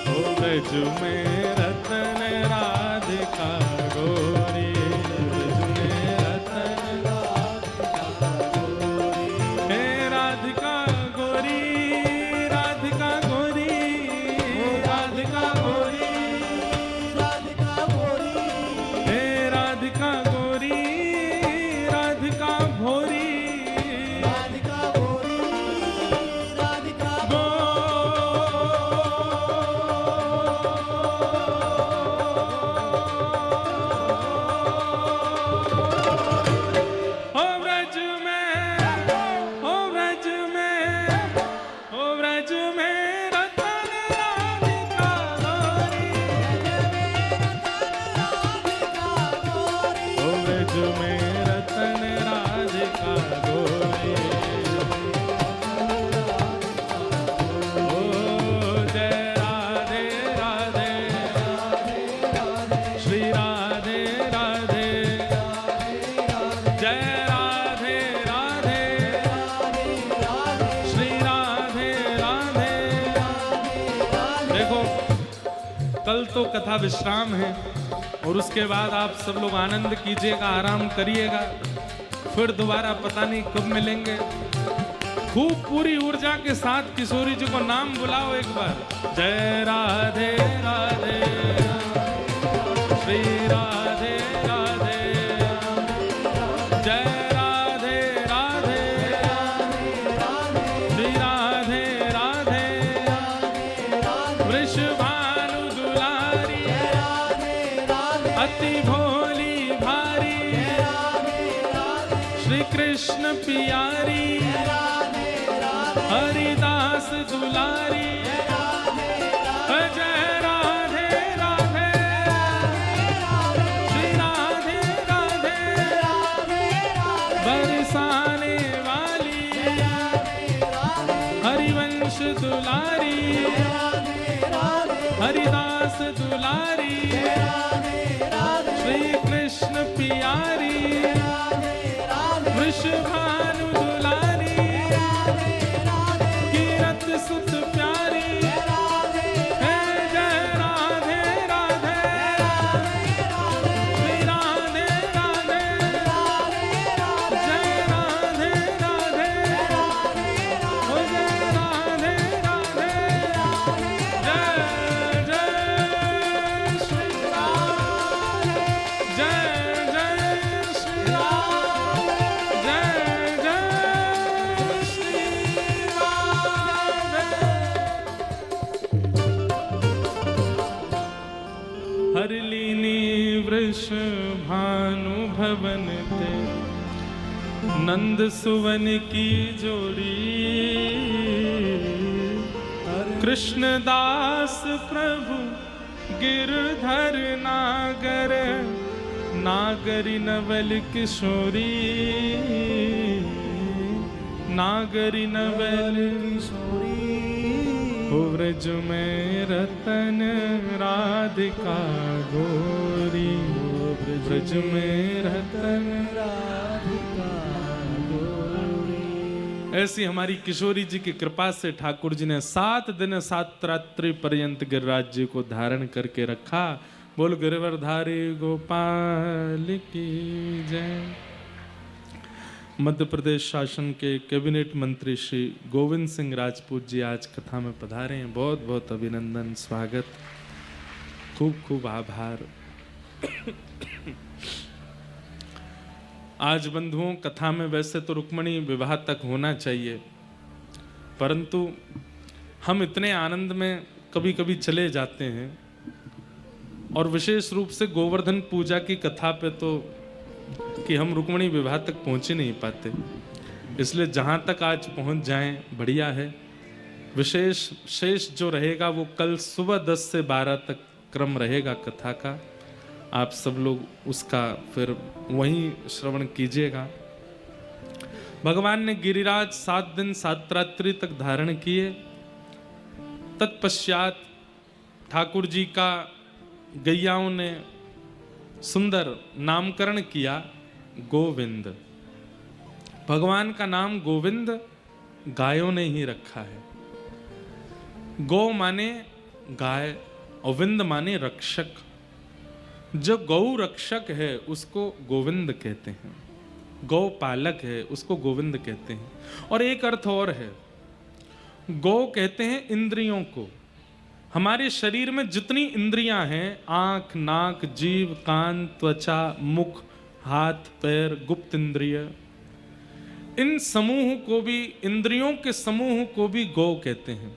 हो ब्रज में रतन राधिका गोरी, ब्रज में रतन राधिका गोरी, हे राधिका गोरी, राधिका गोरी, राधिका गोरी, हे राधिका गोरी, राधिका भोरी, हो ब्रज में, हो ब्रज में, हो ब्रज में रतन राधिका गोरी, हो ब्रज में रतन राधिका गोरी, ओ जय राधे राधे, श्री राधे राधे, जय राधे राधे, श्री राधे राधे। देखो कल तो कथा विश्राम है, और उसके बाद आप सब लोग आनंद कीजिएगा, आराम करिएगा, फिर दोबारा पता नहीं कब मिलेंगे। खूब पूरी ऊर्जा के साथ किशोरी जी को नाम बुलाओ एक बार। जय राधे राधे, श्री राधे राधे, जय राधे राधे, श्री राधे राधे, वृषभानु दुलारी, अति भोली भारी, श्री कृष्ण पियारी, हरिदास दुलारी, जय राधे राधे, श्री राधे राधे, बरसाने वाली, हरिवंश दुलारी, हरिदास दुलारी, श्री कृष्ण पियारी, वृषभानु दुलारी, कीरत सुत प्यारी, हे जय राधे राधे, श्री राधे राधे, जय राधे राधे, ओ जय राधे राधे, जय जय श्री राधे, जय जय श्री राधे, जय जय श्री राधे। हरलीनी वृषभानु भवन ते नंद सुवन की जोड़ी, कृष्णदास प्रभु गिरधर नागर, नागरी नवल किशोरी, नागरी नवल हो व्रज में रतन राधिका गोरी, व्रज में रतन राधिका गोरी। ऐसी हमारी किशोरी जी की कृपा से ठाकुर जी ने 7 दिन 7 रात्रि पर्यंत गिरिराज जी को धारण करके रखा। बोल गिरवरधारी गोपाल की जय। मध्य प्रदेश शासन के कैबिनेट मंत्री श्री गोविंद सिंह राजपूत जी आज कथा में पधारे हैं। बहुत बहुत अभिनंदन, स्वागत, खूब खूब आभार। आज बंधुओं, कथा में वैसे तो रुक्मणी विवाह तक होना चाहिए, परंतु हम इतने आनंद में कभी कभी चले जाते हैं, और विशेष रूप से गोवर्धन पूजा की कथा पे तो कि हम रुक्मणी विवाह तक पहुंच ही नहीं पाते। इसलिए जहां तक आज पहुंच जाएं बढ़िया है। विशेष शेष जो रहेगा वो कल सुबह 10 से 12 तक क्रम रहेगा कथा का। आप सब लोग उसका फिर वहीं श्रवण कीजिएगा। भगवान ने गिरिराज 7 दिन 7 रात्रि तक धारण किए। तत्पश्चात ठाकुर जी का गैयाओं ने सुंदर नामकरण किया, गोविंद। भगवान का नाम गोविंद गायों ने ही रखा है। गौ माने गाय और विंद माने रक्षक। जो गौ रक्षक है उसको गोविंद कहते हैं, गौ पालक है उसको गोविंद कहते हैं। और एक अर्थ और है, गौ कहते हैं इंद्रियों को। हमारे शरीर में जितनी इंद्रियां हैं, आंख, नाक, जीभ, कान, त्वचा, मुख, हाथ, पैर, गुप्त इंद्रिय, इन समूह को भी, इंद्रियों के समूह को भी गौ कहते हैं।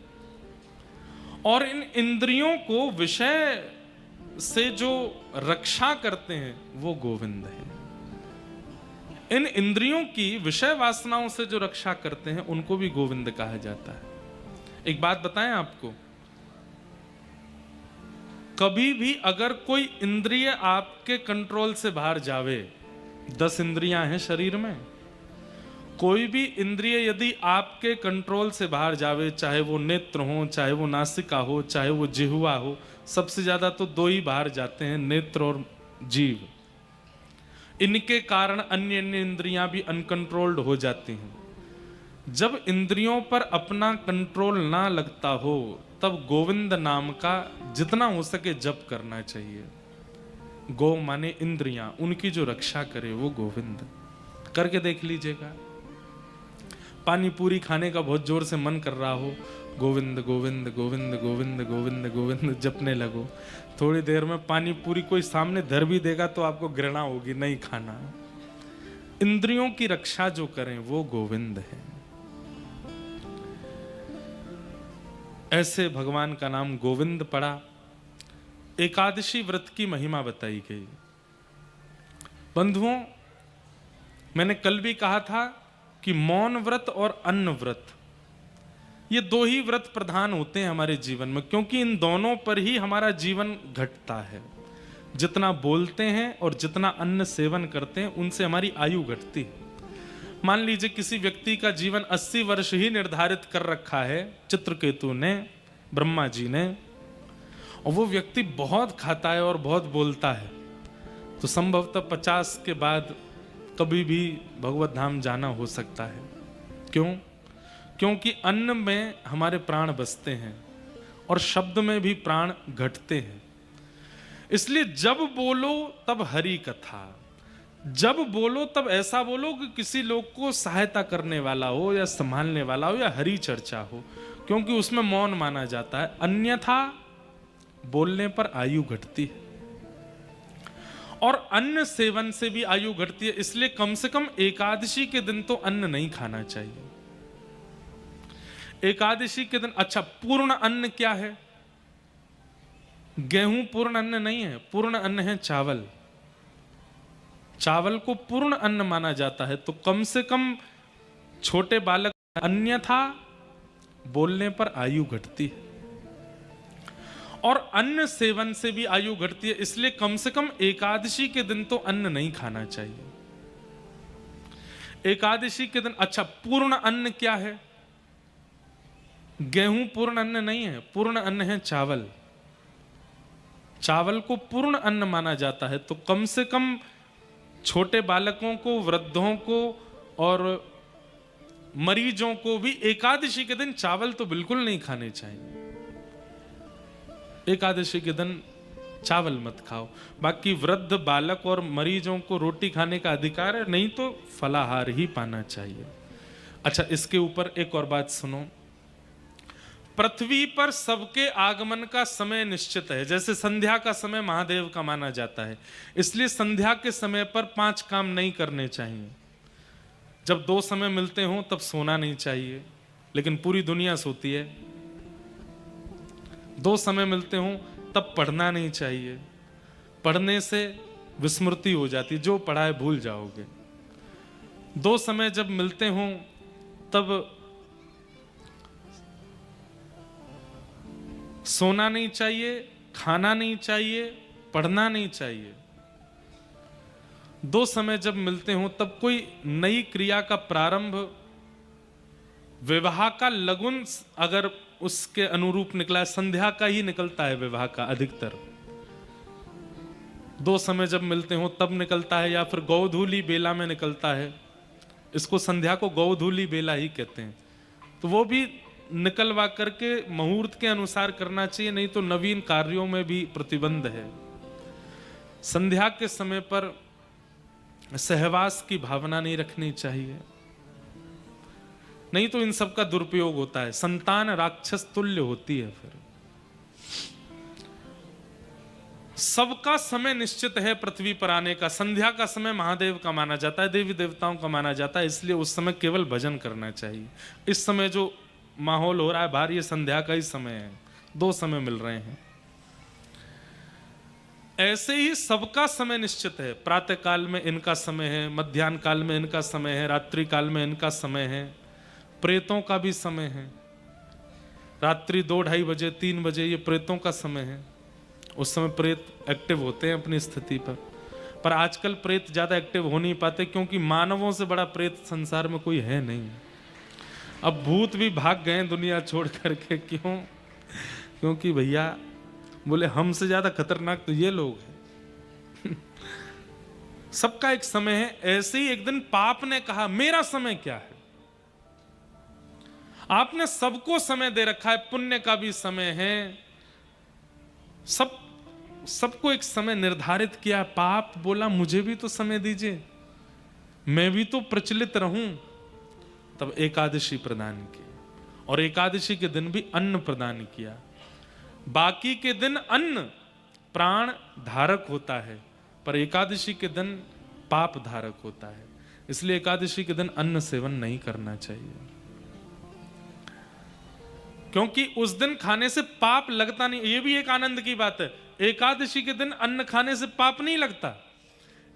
और इन इंद्रियों को विषय से जो रक्षा करते हैं वो गोविंद है। इन इंद्रियों की विषय वासनाओं से जो रक्षा करते हैं उनको भी गोविंद कहा जाता है। एक बात बताएं आपको, कभी भी अगर कोई इंद्रिय आपके कंट्रोल से बाहर जावे, 10 इंद्रियां हैं शरीर में, कोई भी इंद्रिय यदि आपके कंट्रोल से बाहर जावे, चाहे वो नेत्र हो, चाहे वो नासिका हो, चाहे वो जिह्वा हो, सबसे ज्यादा तो 2 ही बाहर जाते हैं, नेत्र और जीव। इनके कारण अन्य अन्य इंद्रियां भी अनकंट्रोल्ड हो जाती हैं। जब इंद्रियों पर अपना कंट्रोल ना लगता हो तब गोविंद नाम का जितना हो सके जप करना चाहिए। गो माने इंद्रियां, उनकी जो रक्षा करे वो गोविंद। करके देख लीजिएगा, पानी पूरी खाने का बहुत जोर से मन कर रहा हो, गोविंद गोविंद गोविंद गोविंद गोविंद गोविंद जपने लगो, थोड़ी देर में पानी पूरी कोई सामने धर भी देगा तो आपको घृणा होगी, नहीं खाना। इंद्रियों की रक्षा जो करें वो गोविंद है। ऐसे भगवान का नाम गोविंद पड़ा। एकादशी व्रत की महिमा बताई गई। बंधुओं, मैंने कल भी कहा था कि मौन व्रत और अन्न व्रत, ये दो ही व्रत प्रधान होते हैं हमारे जीवन में, क्योंकि इन दोनों पर ही हमारा जीवन घटता है। जितना बोलते हैं और जितना अन्न सेवन करते हैं, उनसे हमारी आयु घटती है। मान लीजिए किसी व्यक्ति का जीवन 80 वर्ष ही निर्धारित कर रखा है चित्रकेतु ने, ब्रह्मा जी ने, और वो व्यक्ति बहुत खाता है और बहुत बोलता है, तो संभवतः 50 के बाद कभी भी भगवत धाम जाना हो सकता है। क्यों? क्योंकि अन्न में हमारे प्राण बसते हैं और शब्द में भी प्राण घटते हैं। इसलिए जब बोलो तब हरि कथा, जब बोलो तब ऐसा बोलो कि किसी लोग को सहायता करने वाला हो या संभालने वाला हो या हरि चर्चा हो, क्योंकि उसमें मौन माना जाता है। अन्यथा बोलने पर आयु घटती है और अन्न सेवन से भी आयु घटती है। इसलिए कम से कम एकादशी के दिन तो अन्न नहीं खाना चाहिए। एकादशी के दिन, अच्छा, पूर्ण अन्न क्या है? गेहूं पूर्ण अन्न नहीं है, पूर्ण अन्न है चावल। चावल को पूर्ण अन्न माना जाता है, तो कम से कम छोटे बालक, अन्यथा बोलने पर आयु घटती है और अन्न सेवन से भी आयु घटती है। इसलिए कम से कम एकादशी के दिन तो अन्न नहीं खाना चाहिए। एकादशी के दिन, अच्छा, पूर्ण अन्न क्या है? गेहूं पूर्ण अन्न नहीं है, पूर्ण अन्न है चावल। चावल को पूर्ण अन्न माना जाता है, तो कम से कम छोटे बालकों को, वृद्धों को और मरीजों को भी एकादशी के दिन चावल तो बिल्कुल नहीं खाने चाहिए। एकादशी के दिन चावल मत खाओ। बाकी वृद्ध, बालक और मरीजों को रोटी खाने का अधिकार है, नहीं तो फलाहार ही पाना चाहिए। अच्छा, इसके ऊपर एक और बात सुनो। पृथ्वी पर सबके आगमन का समय निश्चित है। जैसे संध्या का समय महादेव का माना जाता है, इसलिए संध्या के समय पर 5 काम नहीं करने चाहिए। जब 2 समय मिलते हों तब सोना नहीं चाहिए, लेकिन पूरी दुनिया सोती है। 2 समय मिलते हों तब पढ़ना नहीं चाहिए, पढ़ने से विस्मृति हो जाती, जो पढ़ा है भूल जाओगे। 2 समय जब मिलते हों तब सोना नहीं चाहिए, खाना नहीं चाहिए, पढ़ना नहीं चाहिए। 2 समय जब मिलते हों तब कोई नई क्रिया का प्रारंभ, विवाह का लगुन अगर उसके अनुरूप निकला है, संध्या का ही निकलता है विवाह का अधिकतर। 2 समय जब मिलते हों तब निकलता है, या फिर गौधूली बेला में निकलता है। इसको संध्या को गौधूली बेला ही कहते हैं। तो वो भी निकलवा करके मुहूर्त के अनुसार करना चाहिए, नहीं तो नवीन कार्यों में भी प्रतिबंध है। संध्या के समय पर सहवास की भावना नहीं रखनी चाहिए, नहीं तो इन सब का दुरुपयोग होता है। संतान राक्षस तुल्य होती है। फिर सबका समय निश्चित है पृथ्वी पर आने का। संध्या का समय महादेव का माना जाता है, देवी देवताओं का माना जाता है, इसलिए उस समय केवल भजन करना चाहिए। इस समय जो माहौल हो रहा है बाहर, ये संध्या का ही समय है, 2 समय मिल रहे हैं। ऐसे ही सबका समय निश्चित है। प्रातः काल में इनका समय है, मध्याह्न काल में इनका समय है, रात्रि काल में इनका समय है, प्रेतों का भी समय है। रात्रि 2-2:30 बजे, 3 बजे ये प्रेतों का समय है। उस समय प्रेत एक्टिव होते हैं अपनी स्थिति पर आजकल प्रेत ज्यादा एक्टिव हो नहीं पाते, क्योंकि मानवों से बड़ा प्रेत संसार में कोई है नहीं। अब भूत भी भाग गए दुनिया छोड़ करके। क्यों? क्योंकि भैया बोले हमसे ज्यादा खतरनाक तो ये लोग हैं। सबका एक समय है। ऐसे ही एक दिन पाप ने कहा मेरा समय क्या है? आपने सबको समय दे रखा है, पुण्य का भी समय है, सब सबको एक समय निर्धारित किया, पाप बोला मुझे भी तो समय दीजिए, मैं भी तो प्रचलित रहूं। तब एकादशी प्रदान की, और एकादशी के दिन भी अन्न प्रदान किया। बाकी के दिन अन्न प्राण धारक होता है, पर एकादशी के दिन पाप धारक होता है, इसलिए एकादशी के दिन अन्न सेवन नहीं करना चाहिए, क्योंकि उस दिन खाने से पाप लगता नहीं। ये भी एक आनंद की बात है, एकादशी के दिन अन्न खाने से पाप नहीं लगता।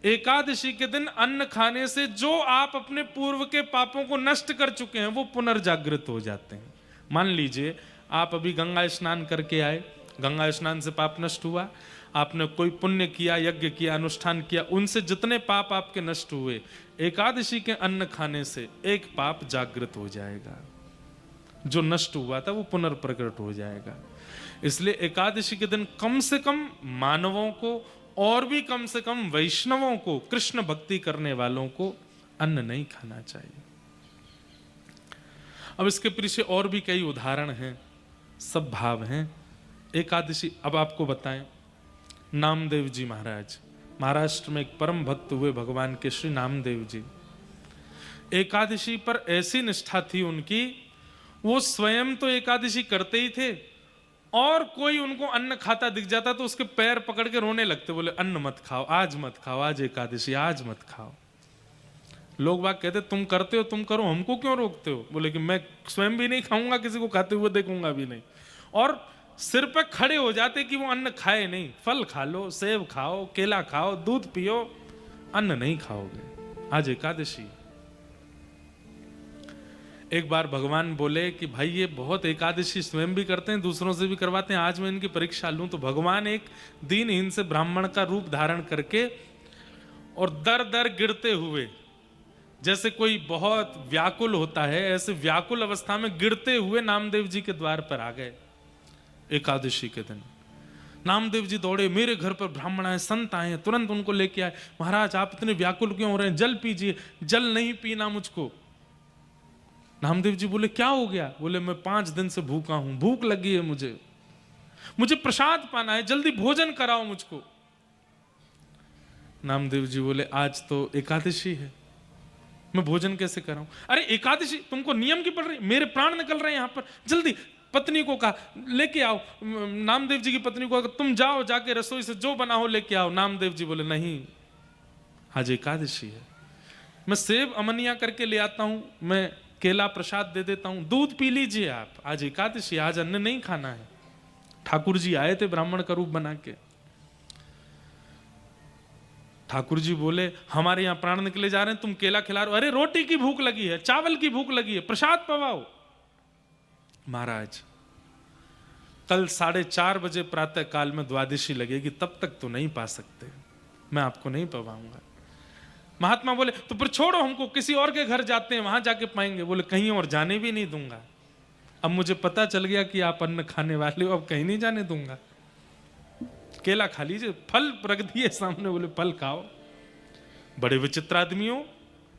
एकादशी के दिन अन्न खाने से जो आप अपने पूर्व के पापों को नष्ट कर चुके हैं वो पुनर्जागृत हो जाते हैं। मान लीजिए आप अभी गंगा स्नान करके आए, गंगा स्नान से पाप नष्ट हुआ, आपने कोई पुण्य किया, यज्ञ किया, अनुष्ठान किया, उनसे जितने पाप आपके नष्ट हुए, एकादशी के अन्न खाने से एक पाप जागृत हो जाएगा, जो नष्ट हुआ था वो पुनर्प्रकट हो जाएगा। इसलिए एकादशी के दिन कम से कम मानवों को और भी कम से कम वैष्णवों को, कृष्ण भक्ति करने वालों को अन्न नहीं खाना चाहिए। अब इसके पीछे और भी कई उदाहरण हैं, सब भाव हैं। एकादशी, अब आपको बताएं, नामदेव जी महाराज, महाराष्ट्र में एक परम भक्त हुए भगवान के श्री नामदेव जी। एकादशी पर ऐसी निष्ठा थी उनकी, वो स्वयं तो एकादशी करते ही थे, और कोई उनको अन्न खाता दिख जाता तो उसके पैर पकड़ के रोने लगते, बोले अन्न मत खाओ, आज मत खाओ, आज एकादशी, आज मत खाओ। लोग बाग कहते तुम करते हो तुम करो, हमको क्यों रोकते हो? बोले कि मैं स्वयं भी नहीं खाऊंगा, किसी को खाते हुए देखूंगा भी नहीं। और सिर पे खड़े हो जाते कि वो अन्न खाए नहीं। फल खा लो, सेब खाओ, केला खाओ, दूध पियो, अन्न नहीं खाओगे, आज एकादशी। एक बार भगवान बोले कि भाई ये बहुत एकादशी स्वयं भी करते हैं, दूसरों से भी करवाते हैं, आज मैं इनकी परीक्षा लूं। तो भगवान एक दीनहीन से ब्राह्मण का रूप धारण करके और दर दर गिरते हुए, जैसे कोई बहुत व्याकुल होता है, ऐसे व्याकुल अवस्था में गिरते हुए नामदेव जी के द्वार पर आ गए। एकादशी के दिन नामदेव जी दौड़े, मेरे घर पर ब्राह्मण आए, संत आए, तुरंत उनको लेके आए। महाराज आप इतने व्याकुल क्यों हो रहे हैं, जल पीजिए। जल नहीं पीना मुझको। नामदेव जी बोले क्या हो गया? बोले मैं 5 दिन से भूखा हूं, भूख लगी है मुझे प्रसाद पाना है, जल्दी भोजन कराओ मुझको। नामदेव जी बोले आज तो एकादशी है, मैं भोजन कैसे कराऊं? अरे एकादशी तुमको नियम की पड़ रही, मेरे प्राण निकल रहे हैं यहां पर, जल्दी। पत्नी को कहा लेके आओ, नामदेव जी की पत्नी को कहा तुम जाओ, जाके रसोई से जो बना हो लेके आओ। नामदेव जी बोले नहीं, आज एकादशी है, मैं सेब अमनिया करके ले आता हूं, मैं केला प्रसाद दे देता हूं, दूध पी लीजिए आप, आज एकादशी, आज अन्न नहीं खाना है। ठाकुर जी आए थे ब्राह्मण का रूप बना के। ठाकुर जी बोले हमारे यहां प्राण निकले जा रहे हैं, तुम केला खिला रहे हो? अरे रोटी की भूख लगी है, चावल की भूख लगी है, प्रसाद पवाओ। महाराज कल 4:30 बजे प्रातः काल में द्वादशी लगेगी, तब तक तो नहीं पा सकते, मैं आपको नहीं पवाऊंगा। महात्मा बोले तो फिर छोड़ो हमको, किसी और के घर जाते हैं, वहां जाके पाएंगे। बोले कहीं और जाने भी नहीं दूंगा, अब मुझे पता चल गया कि आप अन्न खाने वाले हो, अब कहीं नहीं जाने दूंगा। केला खा लीजिए, फल रख दिए सामने, बोले फल खाओ। बड़े विचित्र आदमी हो,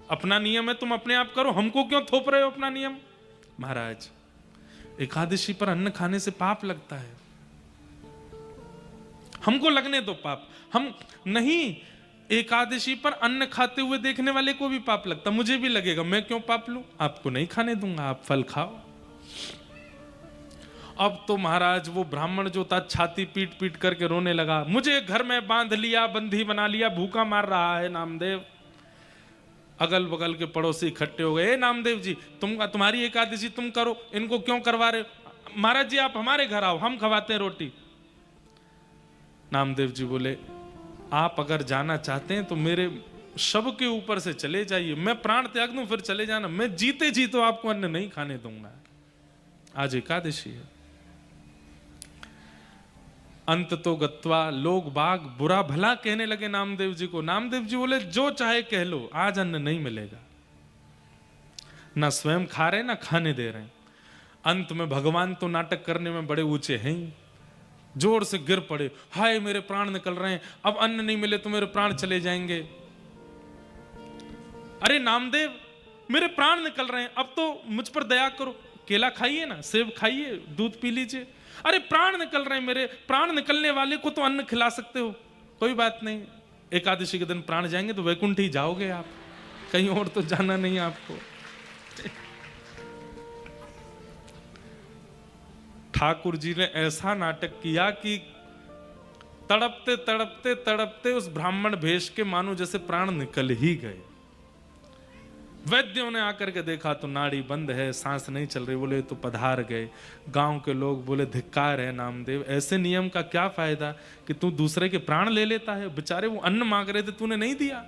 अपना नियम है तुम अपने आप करो, हमको क्यों थोप रहे हो अपना नियम? महाराज एकादशी पर अन्न खाने से पाप लगता है, हमको लगने दो पाप। हम नहीं, एकादशी पर अन्न खाते हुए देखने वाले को भी पाप लगता, मुझे भी लगेगा, मैं क्यों पाप लूं? आपको नहीं खाने दूंगा, आप फल खाओ। अब तो महाराज वो ब्राह्मण जो था छाती पीट पीट करके रोने लगा, मुझे घर में बांध लिया, बंदी बना लिया, भूखा मार रहा है नामदेव। अगल बगल के पड़ोसी इकट्ठे हो गए, नामदेव जी तुम्हारी एकादशी तुम करो, इनको क्यों करवा रहे हो? महाराज जी आप हमारे घर आओ, हम खवाते हैं रोटी। नामदेव जी बोले आप अगर जाना चाहते हैं तो मेरे शव के ऊपर से चले जाइए, मैं प्राण त्याग दूं फिर चले जाना, मैं जीते जी तो आपको अन्न नहीं खाने दूंगा, आज एकादशी है। अंत तो गत्वा लोग बाग बुरा भला कहने लगे नामदेव जी को। नामदेव जी बोले जो चाहे कह लो, आज अन्न नहीं मिलेगा। ना स्वयं खा रहे ना खाने दे रहे। अंत में भगवान तो नाटक करने में बड़े ऊंचे हैं, जोर से गिर पड़े, हाय मेरे प्राण निकल रहे हैं, अब अन्न नहीं मिले तो मेरे प्राण चले जाएंगे। अरे नामदेव मेरे प्राण निकल रहे हैं, अब तो मुझ पर दया करो, केला खाइए ना, सेब खाइए, दूध पी लीजिए। अरे प्राण निकल रहे हैं मेरे, प्राण निकलने वाले को तो अन्न खिला सकते हो, कोई बात नहीं, एकादशी के दिन प्राण जाएंगे तो वैकुंठ ही जाओगे आप, कहीं और तो जाना नहीं आपको। ठाकुर जी ने ऐसा नाटक किया कि तड़पते तड़पते तड़पते उस ब्राह्मण भेष के मानो जैसे प्राण निकल ही गए। वैद्यों ने आकर के देखा तो नाड़ी बंद है, सांस नहीं चल रही, बोले तो पधार गए। गांव के लोग बोले धिक्कार है नामदेव, ऐसे नियम का क्या फायदा कि तू दूसरे के प्राण ले लेता है, बेचारे वो अन्न मांग रहे थे तूने नहीं दिया।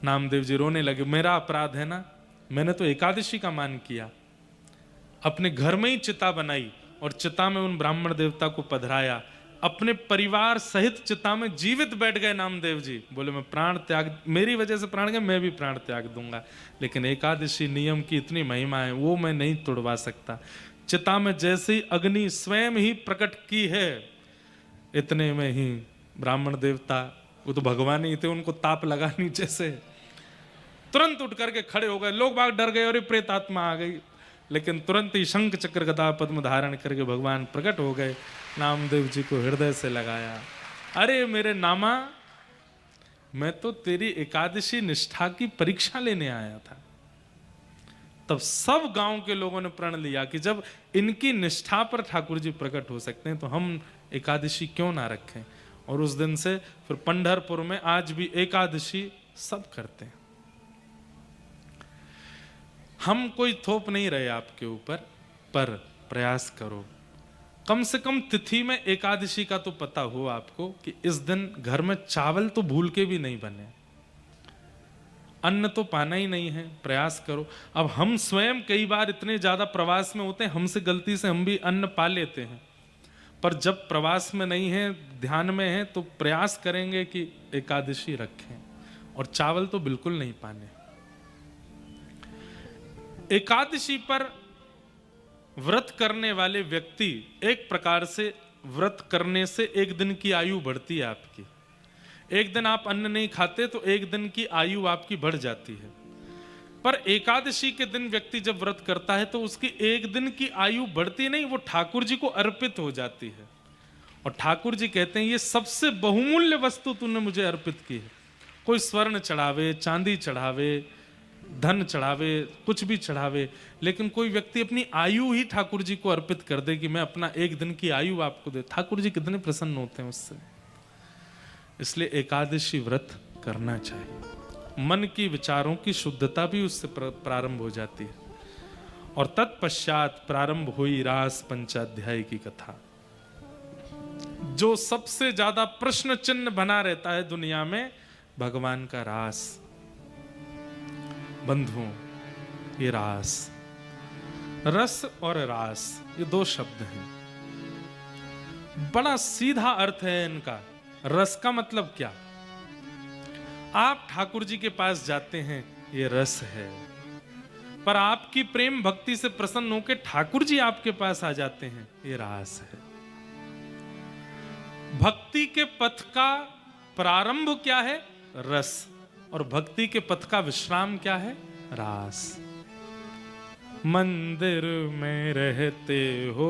नामदेव जी रोने लगे, मेरा अपराध है ना, मैंने तो एकादशी का मान किया, अपने घर में ही चिता बनाई और चिता में उन ब्राह्मण देवता को पधराया, अपने परिवार सहित चिता में जीवित बैठ गए नामदेव जी। बोले मैं प्राण त्याग, मेरी वजह से प्राण गए, मैं भी प्राण त्याग दूंगा, लेकिन एकादशी नियम की इतनी महिमा है वो मैं नहीं तोड़वा सकता। चिता में जैसे ही अग्नि स्वयं ही प्रकट की है, इतने में ही ब्राह्मण देवता, वो तो भगवान ही थे, उनको ताप लगा नीचे से, तुरंत उठ करके खड़े हो गए। लोग बाग डर गए और प्रेत आत्मा आ गई, लेकिन तुरंत ही शंख चक्र गदा पद्म धारण करके भगवान प्रकट हो गए, नामदेव जी को हृदय से लगाया। अरे मेरे नामा, मैं तो तेरी एकादशी निष्ठा की परीक्षा लेने आया था। तब सब गांव के लोगों ने प्रण लिया कि जब इनकी निष्ठा पर ठाकुर जी प्रकट हो सकते हैं तो हम एकादशी क्यों ना रखें। और उस दिन से फिर पंढरपुर में आज भी एकादशी सब करते हैं। हम कोई थोप नहीं रहे आपके ऊपर, पर प्रयास करो, कम से कम तिथि में एकादशी का तो पता हो आपको कि इस दिन घर में चावल तो भूल के भी नहीं बने, अन्न तो पाना ही नहीं है, प्रयास करो। अब हम स्वयं कई बार इतने ज्यादा प्रवास में होते हैं, हमसे गलती से हम भी अन्न पा लेते हैं, पर जब प्रवास में नहीं है, ध्यान में है, तो प्रयास करेंगे कि एकादशी रखें, और चावल तो बिल्कुल नहीं पाने। एकादशी पर व्रत करने वाले व्यक्ति, एक प्रकार से व्रत करने से एक दिन की आयु बढ़ती है आपकी। एक दिन आप अन्न नहीं खाते तो एक दिन की आयु आपकी बढ़ जाती है। पर एकादशी के दिन व्यक्ति जब व्रत करता है तो उसकी एक दिन की आयु बढ़ती नहीं, वो ठाकुर जी को अर्पित हो जाती है। और ठाकुर जी कहते हैं ये सबसे बहुमूल्य वस्तु तूने मुझे अर्पित की है। कोई स्वर्ण चढ़ावे, चांदी चढ़ावे, धन चढ़ावे, कुछ भी चढ़ावे, लेकिन कोई व्यक्ति अपनी आयु ही ठाकुर जी को अर्पित कर दे कि मैं अपना एक दिन की आयु आपको दे, ठाकुर जी कितने प्रसन्न होते हैं उससे। इसलिए एकादशी व्रत करना चाहिए। मन की विचारों की शुद्धता भी उससे प्रारंभ हो जाती है। और तत्पश्चात प्रारंभ हुई रास पंचाध्याय की कथा। जो सबसे ज्यादा प्रश्न चिन्ह बना रहता है दुनिया में, भगवान का रास। बंधुओं, ये रास, रस और रास, ये दो शब्द हैं, बड़ा सीधा अर्थ है इनका। रस का मतलब क्या? आप ठाकुर जी के पास जाते हैं, ये रस है। पर आपकी प्रेम भक्ति से प्रसन्न होकर ठाकुर जी आपके पास आ जाते हैं, ये रास है। भक्ति के पथ का प्रारंभ क्या है? रस। और भक्ति के पथ का विश्राम क्या है? रास। मंदिर में रहते हो